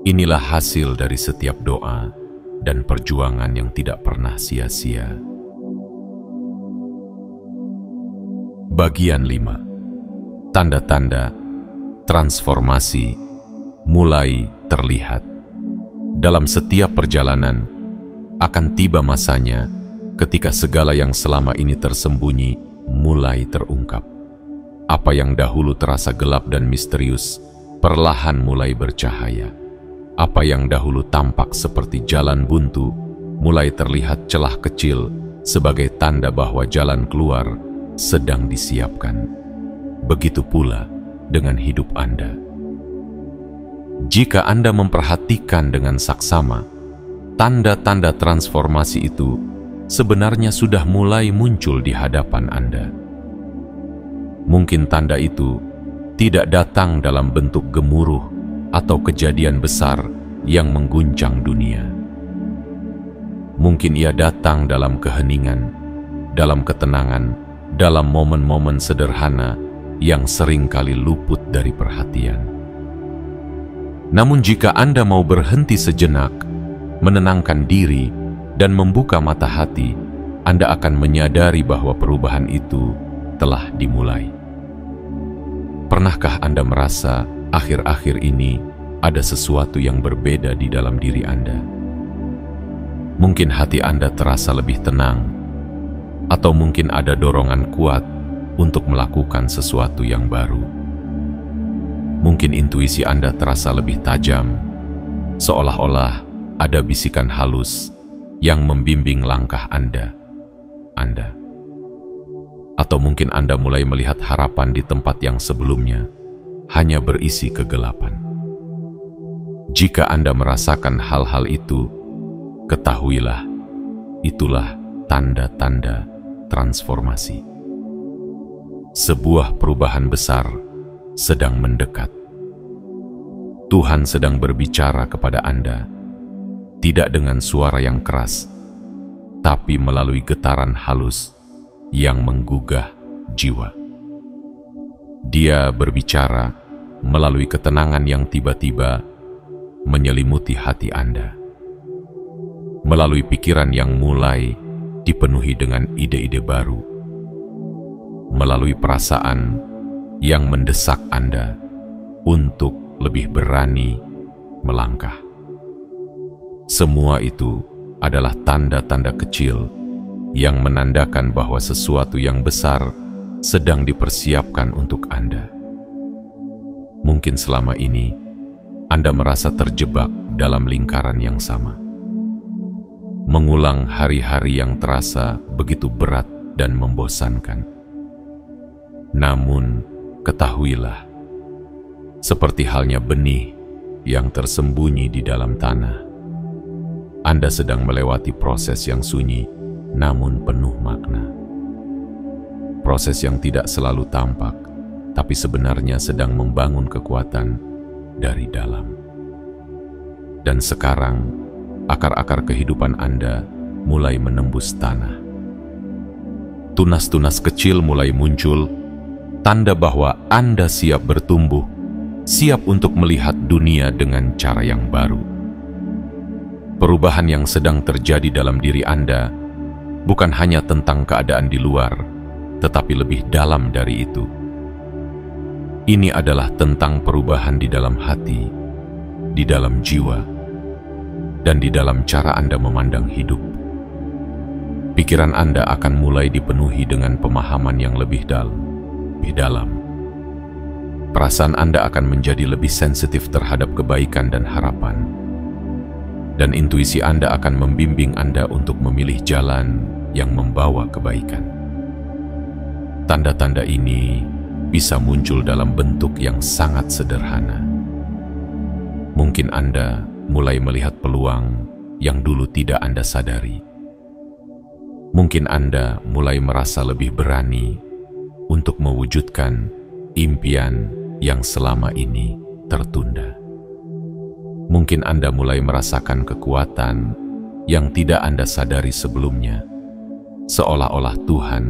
[SPEAKER 1] "Inilah hasil dari setiap doa dan perjuangan yang tidak pernah sia-sia." Bagian 5. Tanda-tanda transformasi mulai terlihat. Dalam setiap perjalanan akan tiba masanya ketika segala yang selama ini tersembunyi mulai terungkap. Apa yang dahulu terasa gelap dan misterius perlahan mulai bercahaya. Apa yang dahulu tampak seperti jalan buntu mulai terlihat celah kecil sebagai tanda bahwa jalan keluar sedang disiapkan. Begitu pula dengan hidup Anda. Jika Anda memperhatikan dengan saksama, tanda-tanda transformasi itu sebenarnya sudah mulai muncul di hadapan Anda. Mungkin tanda itu tidak datang dalam bentuk gemuruh atau kejadian besar yang mengguncang dunia. Mungkin ia datang dalam keheningan, dalam ketenangan, dalam momen-momen sederhana yang seringkali luput dari perhatian. Namun jika Anda mau berhenti sejenak, menenangkan diri, dan membuka mata hati, Anda akan menyadari bahwa perubahan itu telah dimulai. Pernahkah Anda merasa akhir-akhir ini ada sesuatu yang berbeda di dalam diri Anda. Mungkin hati Anda terasa lebih tenang, atau mungkin ada dorongan kuat untuk melakukan sesuatu yang baru. Mungkin intuisi Anda terasa lebih tajam, seolah-olah ada bisikan halus yang membimbing langkah Anda. Atau mungkin Anda mulai melihat harapan di tempat yang sebelumnya hanya berisi kegelapan. Jika Anda merasakan hal-hal itu, ketahuilah, itulah tanda-tanda transformasi. Sebuah perubahan besar sedang mendekat. Tuhan sedang berbicara kepada Anda, tidak dengan suara yang keras, tapi melalui getaran halus yang menggugah jiwa. Dia berbicara melalui ketenangan yang tiba-tiba menyelimuti hati Anda, melalui pikiran yang mulai dipenuhi dengan ide-ide baru, melalui perasaan yang mendesak Anda untuk lebih berani melangkah. Semua itu adalah tanda-tanda kecil yang menandakan bahwa sesuatu yang besar sedang dipersiapkan untuk Anda. Mungkin selama ini Anda merasa terjebak dalam lingkaran yang sama, mengulang hari-hari yang terasa begitu berat dan membosankan. Namun, ketahuilah, seperti halnya benih yang tersembunyi di dalam tanah, Anda sedang melewati proses yang sunyi namun penuh makna. Proses yang tidak selalu tampak, tapi sebenarnya sedang membangun kekuatan dari dalam. Dan sekarang, akar-akar kehidupan Anda mulai menembus tanah. Tunas-tunas kecil mulai muncul, tanda bahwa Anda siap bertumbuh, siap untuk melihat dunia dengan cara yang baru. Perubahan yang sedang terjadi dalam diri Anda bukan hanya tentang keadaan di luar, tetapi lebih dalam dari itu. Ini adalah tentang perubahan di dalam hati, di dalam jiwa, dan di dalam cara Anda memandang hidup. Pikiran Anda akan mulai dipenuhi dengan pemahaman yang lebih dalam. Perasaan Anda akan menjadi lebih sensitif terhadap kebaikan dan harapan. Dan intuisi Anda akan membimbing Anda untuk memilih jalan yang membawa kebaikan. Tanda-tanda ini bisa muncul dalam bentuk yang sangat sederhana. Mungkin Anda mulai melihat peluang yang dulu tidak Anda sadari. Mungkin Anda mulai merasa lebih berani untuk mewujudkan impian yang selama ini tertunda. Mungkin Anda mulai merasakan kekuatan yang tidak Anda sadari sebelumnya, seolah-olah Tuhan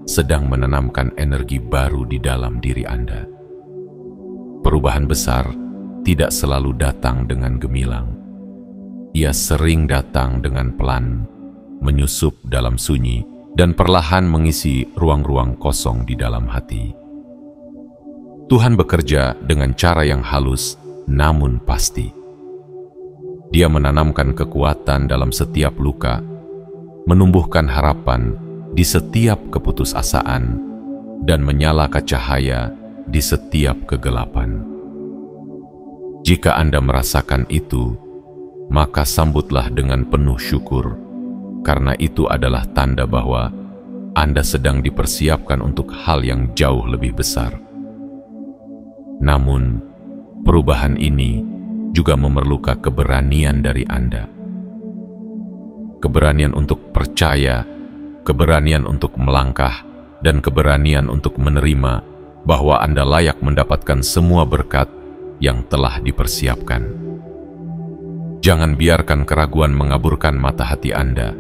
[SPEAKER 1] sedang menanamkan energi baru di dalam diri Anda. Perubahan besar tidak selalu datang dengan gemilang. Ia sering datang dengan pelan, menyusup dalam sunyi, dan perlahan mengisi ruang-ruang kosong di dalam hati. Tuhan bekerja dengan cara yang halus, namun pasti. Dia menanamkan kekuatan dalam setiap luka, menumbuhkan harapan di setiap keputusasaan, dan menyalakan cahaya di setiap kegelapan. Jika Anda merasakan itu, maka sambutlah dengan penuh syukur, karena itu adalah tanda bahwa Anda sedang dipersiapkan untuk hal yang jauh lebih besar. Namun, perubahan ini juga memerlukan keberanian dari Anda. Keberanian untuk percaya, keberanian untuk melangkah, dan keberanian untuk menerima bahwa Anda layak mendapatkan semua berkat yang telah dipersiapkan. Jangan biarkan keraguan mengaburkan mata hati Anda.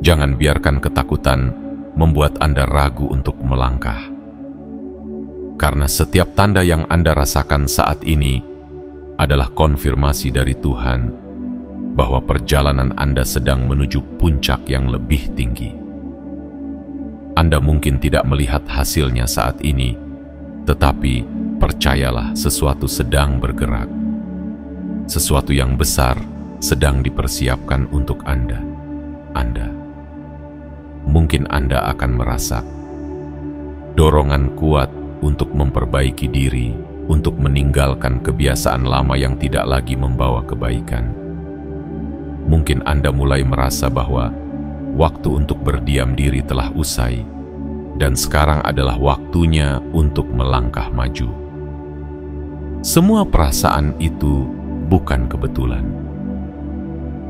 [SPEAKER 1] Jangan biarkan ketakutan membuat Anda ragu untuk melangkah. Karena setiap tanda yang Anda rasakan saat ini adalah konfirmasi dari Tuhan bahwa perjalanan Anda sedang menuju puncak yang lebih tinggi. Anda mungkin tidak melihat hasilnya saat ini, tetapi percayalah sesuatu sedang bergerak. sesuatu yang besar sedang dipersiapkan untuk Anda. Mungkin Anda akan merasa dorongan kuat untuk memperbaiki diri, untuk meninggalkan kebiasaan lama yang tidak lagi membawa kebaikan. Mungkin Anda mulai merasa bahwa waktu untuk berdiam diri telah usai, dan sekarang adalah waktunya untuk melangkah maju. Semua perasaan itu bukan kebetulan.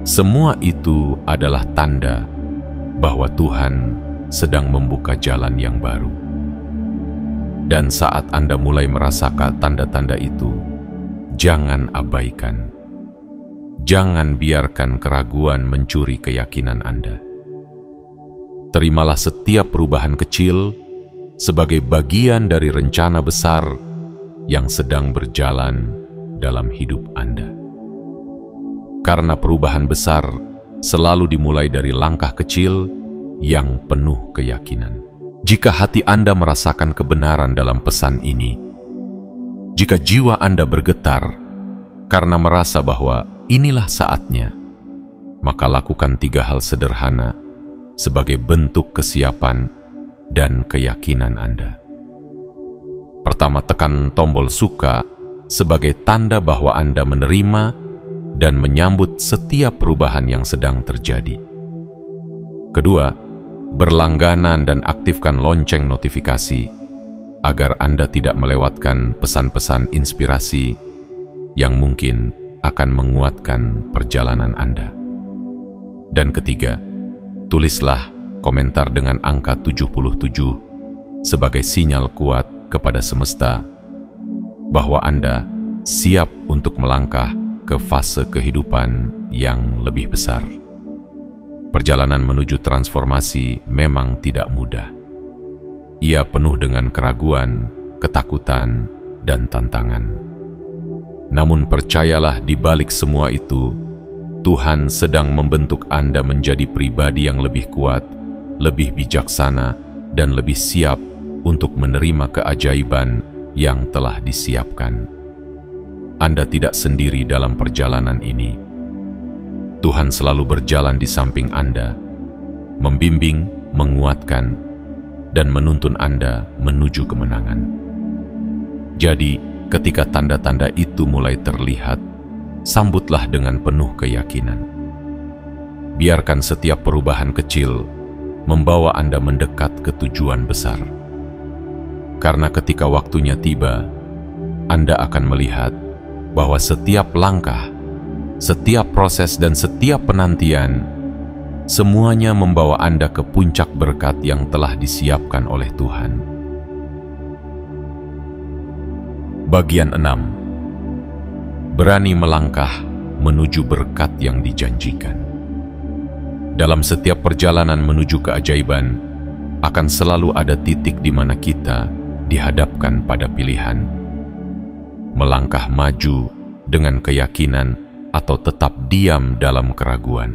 [SPEAKER 1] Semua itu adalah tanda bahwa Tuhan sedang membuka jalan yang baru. Dan saat Anda mulai merasakan tanda-tanda itu, jangan abaikan. Jangan biarkan keraguan mencuri keyakinan Anda. Terimalah setiap perubahan kecil sebagai bagian dari rencana besar yang sedang berjalan dalam hidup Anda. Karena perubahan besar selalu dimulai dari langkah kecil yang penuh keyakinan. Jika hati Anda merasakan kebenaran dalam pesan ini, jika jiwa Anda bergetar karena merasa bahwa inilah saatnya, maka lakukan 3 hal sederhana sebagai bentuk kesiapan dan keyakinan Anda. Pertama, tekan tombol suka sebagai tanda bahwa Anda menerima dan menyambut setiap perubahan yang sedang terjadi. Kedua, berlangganan dan aktifkan lonceng notifikasi agar Anda tidak melewatkan pesan-pesan inspirasi yang mungkin akan menguatkan perjalanan Anda. Dan ketiga, tulislah komentar dengan angka 77 sebagai sinyal kuat kepada semesta bahwa Anda siap untuk melangkah ke fase kehidupan yang lebih besar. Perjalanan menuju transformasi memang tidak mudah. Ia penuh dengan keraguan, ketakutan, dan tantangan. Namun percayalah, di balik semua itu, Tuhan sedang membentuk Anda menjadi pribadi yang lebih kuat, lebih bijaksana, dan lebih siap untuk menerima keajaiban yang telah disiapkan. Anda tidak sendiri dalam perjalanan ini. Tuhan selalu berjalan di samping Anda, membimbing, menguatkan, dan menuntun Anda menuju kemenangan. Jadi, ketika tanda-tanda itu mulai terlihat, sambutlah dengan penuh keyakinan. Biarkan setiap perubahan kecil membawa Anda mendekat ke tujuan besar. Karena ketika waktunya tiba, Anda akan melihat bahwa setiap langkah, setiap proses, dan setiap penantian, semuanya membawa Anda ke puncak berkat yang telah disiapkan oleh Tuhan. Bagian 6. Berani melangkah menuju berkat yang dijanjikan. Dalam setiap perjalanan menuju keajaiban, akan selalu ada titik di mana kita dihadapkan pada pilihan. Melangkah maju dengan keyakinan atau tetap diam dalam keraguan.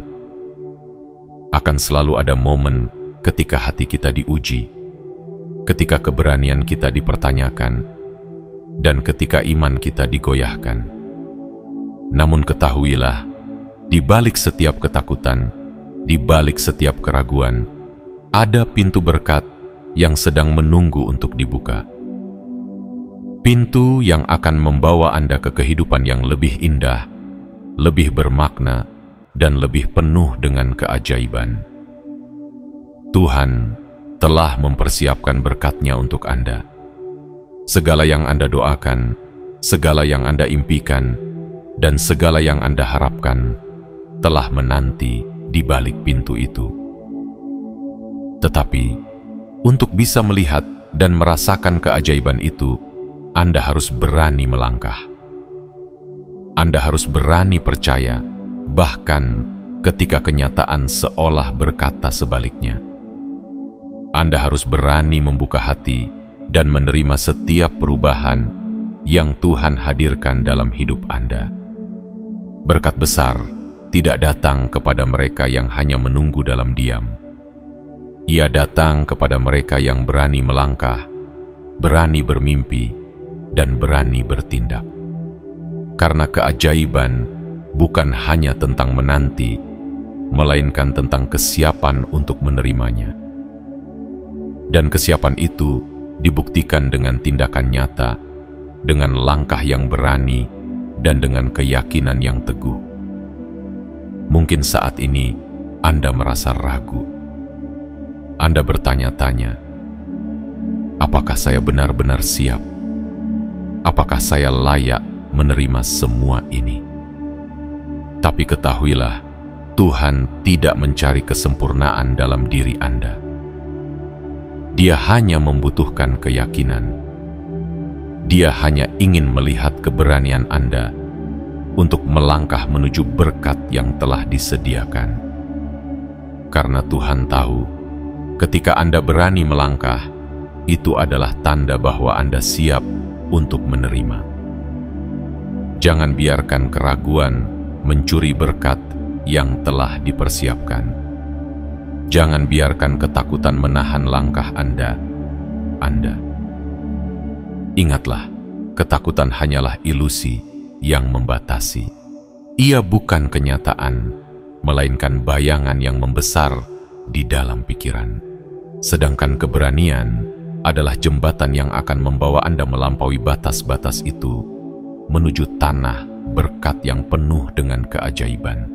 [SPEAKER 1] Akan selalu ada momen ketika hati kita diuji, ketika keberanian kita dipertanyakan, dan ketika iman kita digoyahkan. Namun ketahuilah, di balik setiap ketakutan, di balik setiap keraguan, ada pintu berkat yang sedang menunggu untuk dibuka. Pintu yang akan membawa Anda ke kehidupan yang lebih indah, lebih bermakna, dan lebih penuh dengan keajaiban. Tuhan telah mempersiapkan berkat-Nya untuk Anda. Segala yang Anda doakan, segala yang Anda impikan, dan segala yang Anda harapkan telah menanti di balik pintu itu. Tetapi, untuk bisa melihat dan merasakan keajaiban itu, Anda harus berani melangkah. Anda harus berani percaya, bahkan ketika kenyataan seolah berkata sebaliknya. Anda harus berani membuka hati dan menerima setiap perubahan yang Tuhan hadirkan dalam hidup Anda. Berkat besar tidak datang kepada mereka yang hanya menunggu dalam diam. Ia datang kepada mereka yang berani melangkah, berani bermimpi, dan berani bertindak. Karena keajaiban bukan hanya tentang menanti, melainkan tentang kesiapan untuk menerimanya. Dan kesiapan itu dibuktikan dengan tindakan nyata, dengan langkah yang berani, dan dengan keyakinan yang teguh. Mungkin saat ini Anda merasa ragu. Anda bertanya-tanya, apakah saya benar-benar siap? Apakah saya layak menerima semua ini? Tapi ketahuilah, Tuhan tidak mencari kesempurnaan dalam diri Anda. Dia hanya membutuhkan keyakinan. Dia hanya ingin melihat keberanian Anda untuk melangkah menuju berkat yang telah disediakan. Karena Tuhan tahu, ketika Anda berani melangkah, itu adalah tanda bahwa Anda siap untuk menerima. Jangan biarkan keraguan mencuri berkat yang telah dipersiapkan. Jangan biarkan ketakutan menahan langkah Anda. Ingatlah, ketakutan hanyalah ilusi yang membatasi. Ia bukan kenyataan, melainkan bayangan yang membesar di dalam pikiran. Sedangkan keberanian adalah jembatan yang akan membawa Anda melampaui batas-batas itu menuju tanah berkat yang penuh dengan keajaiban.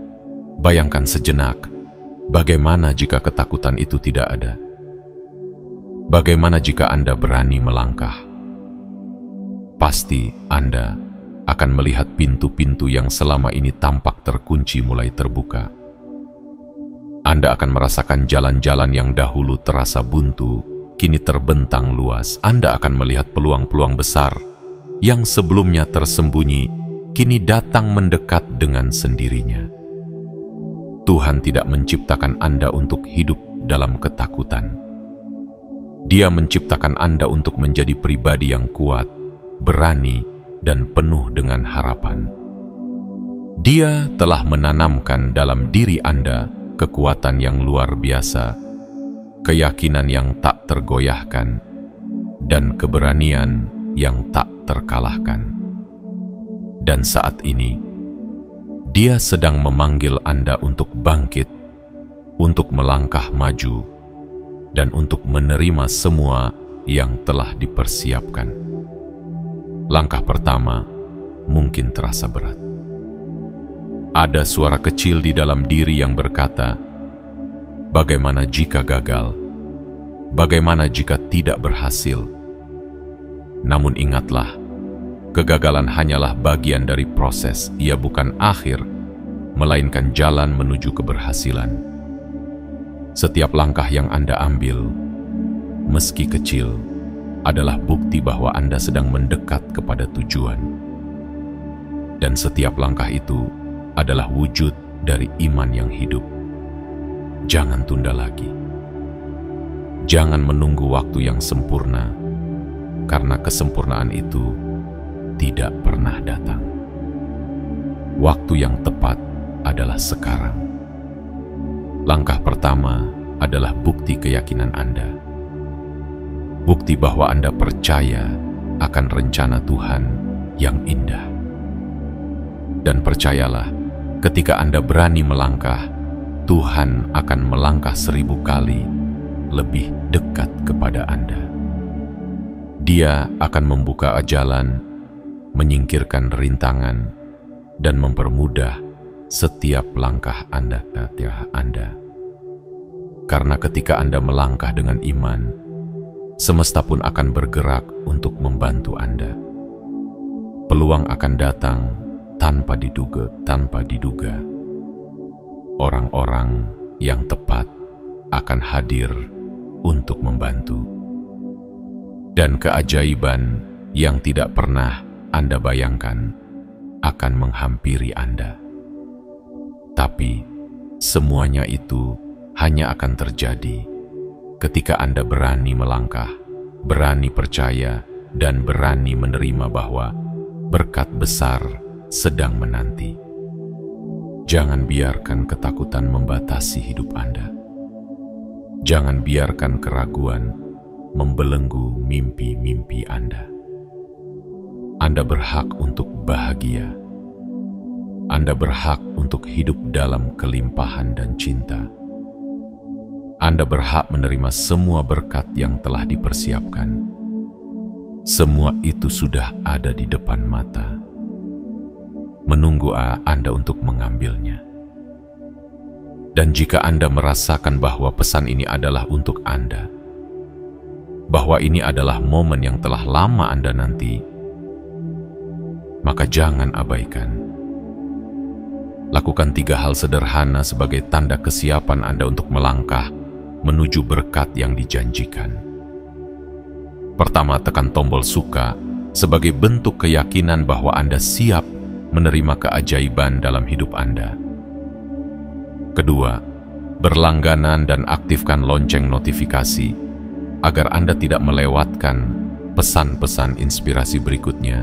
[SPEAKER 1] Bayangkan sejenak, bagaimana jika ketakutan itu tidak ada? Bagaimana jika Anda berani melangkah? Pasti Anda akan melihat pintu-pintu yang selama ini tampak terkunci mulai terbuka. Anda akan merasakan jalan-jalan yang dahulu terasa buntu, kini terbentang luas. Anda akan melihat peluang-peluang besar yang sebelumnya tersembunyi, kini datang mendekat dengan sendirinya. Tuhan tidak menciptakan Anda untuk hidup dalam ketakutan. Dia menciptakan Anda untuk menjadi pribadi yang kuat, berani, dan penuh dengan harapan. Dia telah menanamkan dalam diri Anda kekuatan yang luar biasa, keyakinan yang tak tergoyahkan, dan keberanian yang tak terkalahkan. Dan saat ini, Dia sedang memanggil Anda untuk bangkit, untuk melangkah maju, dan untuk menerima semua yang telah dipersiapkan. Langkah pertama mungkin terasa berat. Ada suara kecil di dalam diri yang berkata, bagaimana jika gagal? Bagaimana jika tidak berhasil? Namun ingatlah, kegagalan hanyalah bagian dari proses. Ia bukan akhir, melainkan jalan menuju keberhasilan. Setiap langkah yang Anda ambil, meski kecil, adalah bukti bahwa Anda sedang mendekat kepada tujuan. Dan setiap langkah itu adalah wujud dari iman yang hidup. Jangan tunda lagi. Jangan menunggu waktu yang sempurna, karena kesempurnaan itu tidak pernah datang. Waktu yang tepat adalah sekarang. Langkah pertama adalah bukti keyakinan Anda. Bukti bahwa Anda percaya akan rencana Tuhan yang indah. Dan percayalah, ketika Anda berani melangkah, Tuhan akan melangkah 1000 kali lebih dekat kepada Anda. Dia akan membuka jalan, menyingkirkan rintangan, dan mempermudah setiap langkah Anda. Karena ketika Anda melangkah dengan iman, semesta pun akan bergerak untuk membantu Anda. Peluang akan datang tanpa diduga. Orang-orang yang tepat akan hadir untuk membantu. Dan keajaiban yang tidak pernah Anda bayangkan akan menghampiri Anda. Tapi semuanya itu hanya akan terjadi ketika Anda berani melangkah, berani percaya, dan berani menerima bahwa berkat besar sedang menanti. Jangan biarkan ketakutan membatasi hidup Anda. Jangan biarkan keraguan membelenggu mimpi-mimpi Anda. Anda berhak untuk bahagia. Anda berhak untuk hidup dalam kelimpahan dan cinta. Anda berhak menerima semua berkat yang telah dipersiapkan. Semua itu sudah ada di depan mata, menunggu Anda untuk mengambilnya. Dan jika Anda merasakan bahwa pesan ini adalah untuk Anda, bahwa ini adalah momen yang telah lama Anda nanti, maka jangan abaikan. Lakukan 3 hal sederhana sebagai tanda kesiapan Anda untuk melangkah menuju berkat yang dijanjikan. Pertama, tekan tombol suka sebagai bentuk keyakinan bahwa Anda siap menerima keajaiban dalam hidup Anda. Kedua, berlangganan dan aktifkan lonceng notifikasi agar Anda tidak melewatkan pesan-pesan inspirasi berikutnya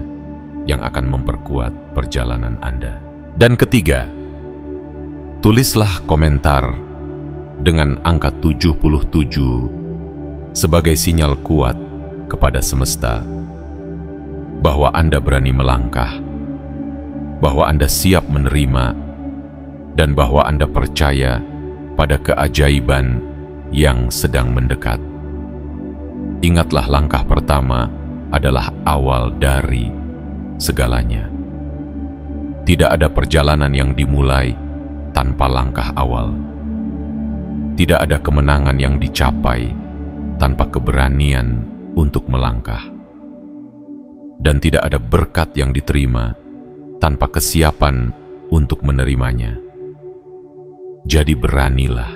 [SPEAKER 1] yang akan memperkuat perjalanan Anda. Dan ketiga, tulislah komentar dengan angka 77 sebagai sinyal kuat kepada semesta bahwa Anda berani melangkah, bahwa Anda siap menerima, dan bahwa Anda percaya pada keajaiban yang sedang mendekat. Ingatlah, langkah pertama adalah awal dari segalanya. Tidak ada perjalanan yang dimulai tanpa langkah awal. Tidak ada kemenangan yang dicapai tanpa keberanian untuk melangkah. Dan tidak ada berkat yang diterima tanpa kesiapan untuk menerimanya. Jadi beranilah,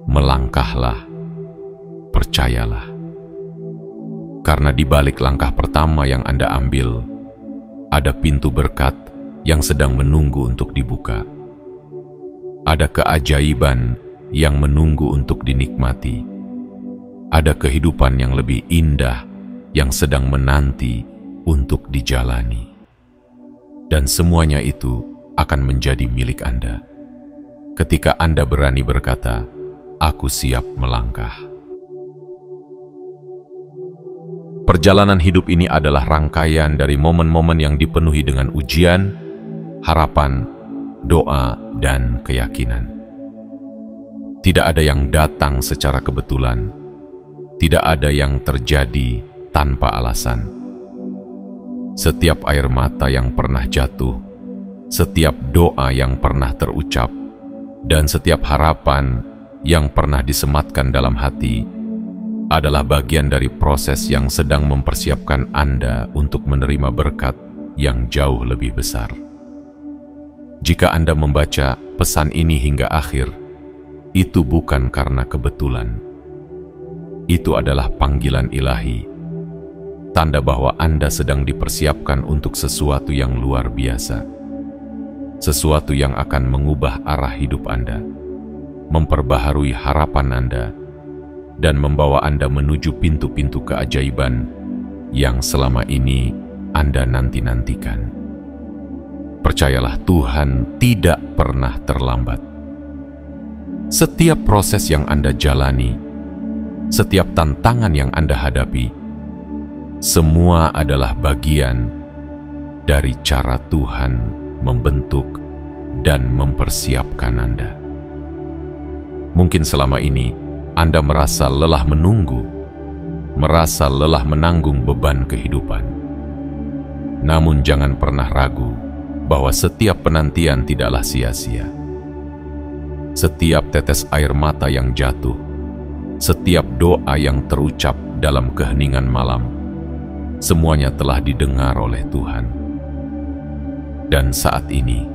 [SPEAKER 1] melangkahlah, percayalah. Karena di balik langkah pertama yang Anda ambil, ada pintu berkat yang sedang menunggu untuk dibuka. Ada keajaiban yang menunggu untuk dinikmati. Ada kehidupan yang lebih indah yang sedang menanti untuk dijalani. Dan semuanya itu akan menjadi milik Anda ketika Anda berani berkata, "Aku siap melangkah." Perjalanan hidup ini adalah rangkaian dari momen-momen yang dipenuhi dengan ujian, harapan, doa, dan keyakinan. Tidak ada yang datang secara kebetulan. Tidak ada yang terjadi tanpa alasan. Setiap air mata yang pernah jatuh, setiap doa yang pernah terucap, dan setiap harapan yang pernah disematkan dalam hati adalah bagian dari proses yang sedang mempersiapkan Anda untuk menerima berkat yang jauh lebih besar. Jika Anda membaca pesan ini hingga akhir, itu bukan karena kebetulan. Itu adalah panggilan ilahi, tanda bahwa Anda sedang dipersiapkan untuk sesuatu yang luar biasa. Sesuatu yang akan mengubah arah hidup Anda, memperbaharui harapan Anda, dan membawa Anda menuju pintu-pintu keajaiban yang selama ini Anda nanti-nantikan. Percayalah, Tuhan tidak pernah terlambat. Setiap proses yang Anda jalani, setiap tantangan yang Anda hadapi, semua adalah bagian dari cara Tuhan membentuk dan mempersiapkan Anda. Mungkin selama ini Anda merasa lelah menunggu, merasa lelah menanggung beban kehidupan. Namun jangan pernah ragu bahwa setiap penantian tidaklah sia-sia. Setiap tetes air mata yang jatuh, setiap doa yang terucap dalam keheningan malam, semuanya telah didengar oleh Tuhan. Dan saat ini,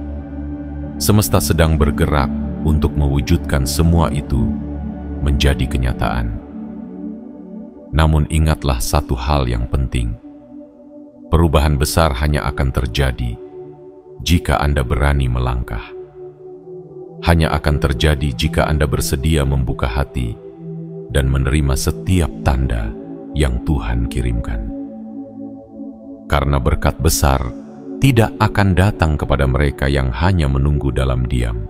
[SPEAKER 1] semesta sedang bergerak untuk mewujudkan semua itu menjadi kenyataan. Namun ingatlah satu hal yang penting. Perubahan besar hanya akan terjadi jika Anda berani melangkah. Hanya akan terjadi jika Anda bersedia membuka hati dan menerima setiap tanda yang Tuhan kirimkan. Karena berkat besar tidak akan datang kepada mereka yang hanya menunggu dalam diam.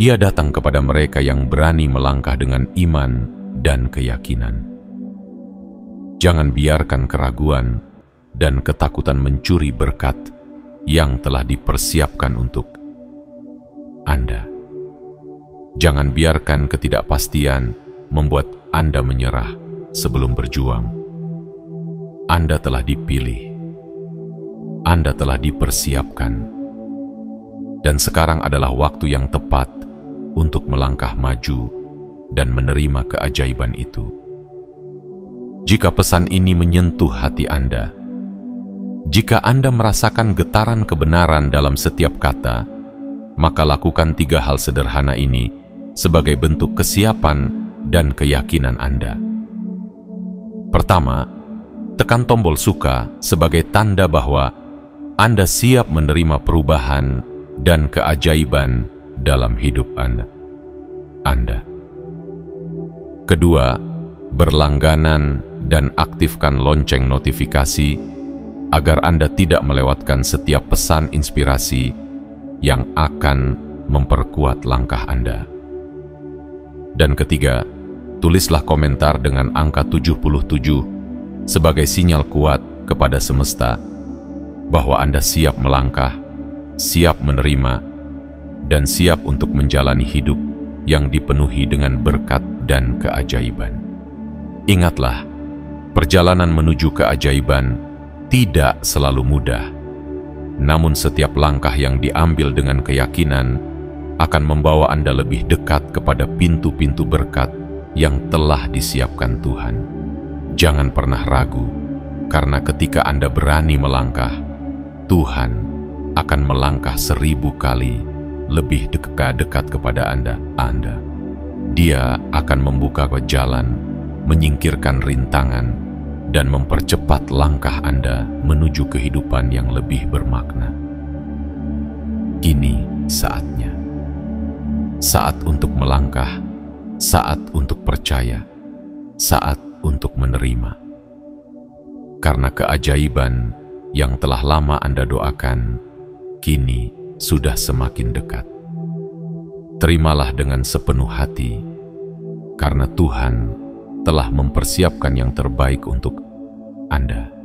[SPEAKER 1] Ia datang kepada mereka yang berani melangkah dengan iman dan keyakinan. Jangan biarkan keraguan dan ketakutan mencuri berkat yang telah dipersiapkan untuk Anda. Jangan biarkan ketidakpastian membuat Anda menyerah sebelum berjuang. Anda telah dipilih. Anda telah dipersiapkan. Dan sekarang adalah waktu yang tepat untuk melangkah maju dan menerima keajaiban itu. Jika pesan ini menyentuh hati Anda, jika Anda merasakan getaran kebenaran dalam setiap kata, maka lakukan 3 hal sederhana ini sebagai bentuk kesiapan dan keyakinan Anda. Pertama, tekan tombol suka sebagai tanda bahwa Anda siap menerima perubahan dan keajaiban dalam hidup Anda. Kedua, berlangganan dan aktifkan lonceng notifikasi agar Anda tidak melewatkan setiap pesan inspirasi yang akan memperkuat langkah Anda. Dan ketiga, tulislah komentar dengan angka 77 sebagai sinyal kuat kepada semesta bahwa Anda siap melangkah, siap menerima, dan siap untuk menjalani hidup yang dipenuhi dengan berkat dan keajaiban. Ingatlah, perjalanan menuju keajaiban tidak selalu mudah, namun setiap langkah yang diambil dengan keyakinan akan membawa Anda lebih dekat kepada pintu-pintu berkat yang telah disiapkan Tuhan. Jangan pernah ragu, karena ketika Anda berani melangkah, Tuhan akan melangkah 1000 kali lebih dekat kepada Anda. Dia akan membuka jalan, menyingkirkan rintangan, dan mempercepat langkah Anda menuju kehidupan yang lebih bermakna. Kini saatnya. Saat untuk melangkah, saat untuk percaya, saat untuk menerima. Karena keajaiban yang telah lama Anda doakan, kini sudah semakin dekat. Terimalah dengan sepenuh hati, karena Tuhan telah mempersiapkan yang terbaik untuk Anda.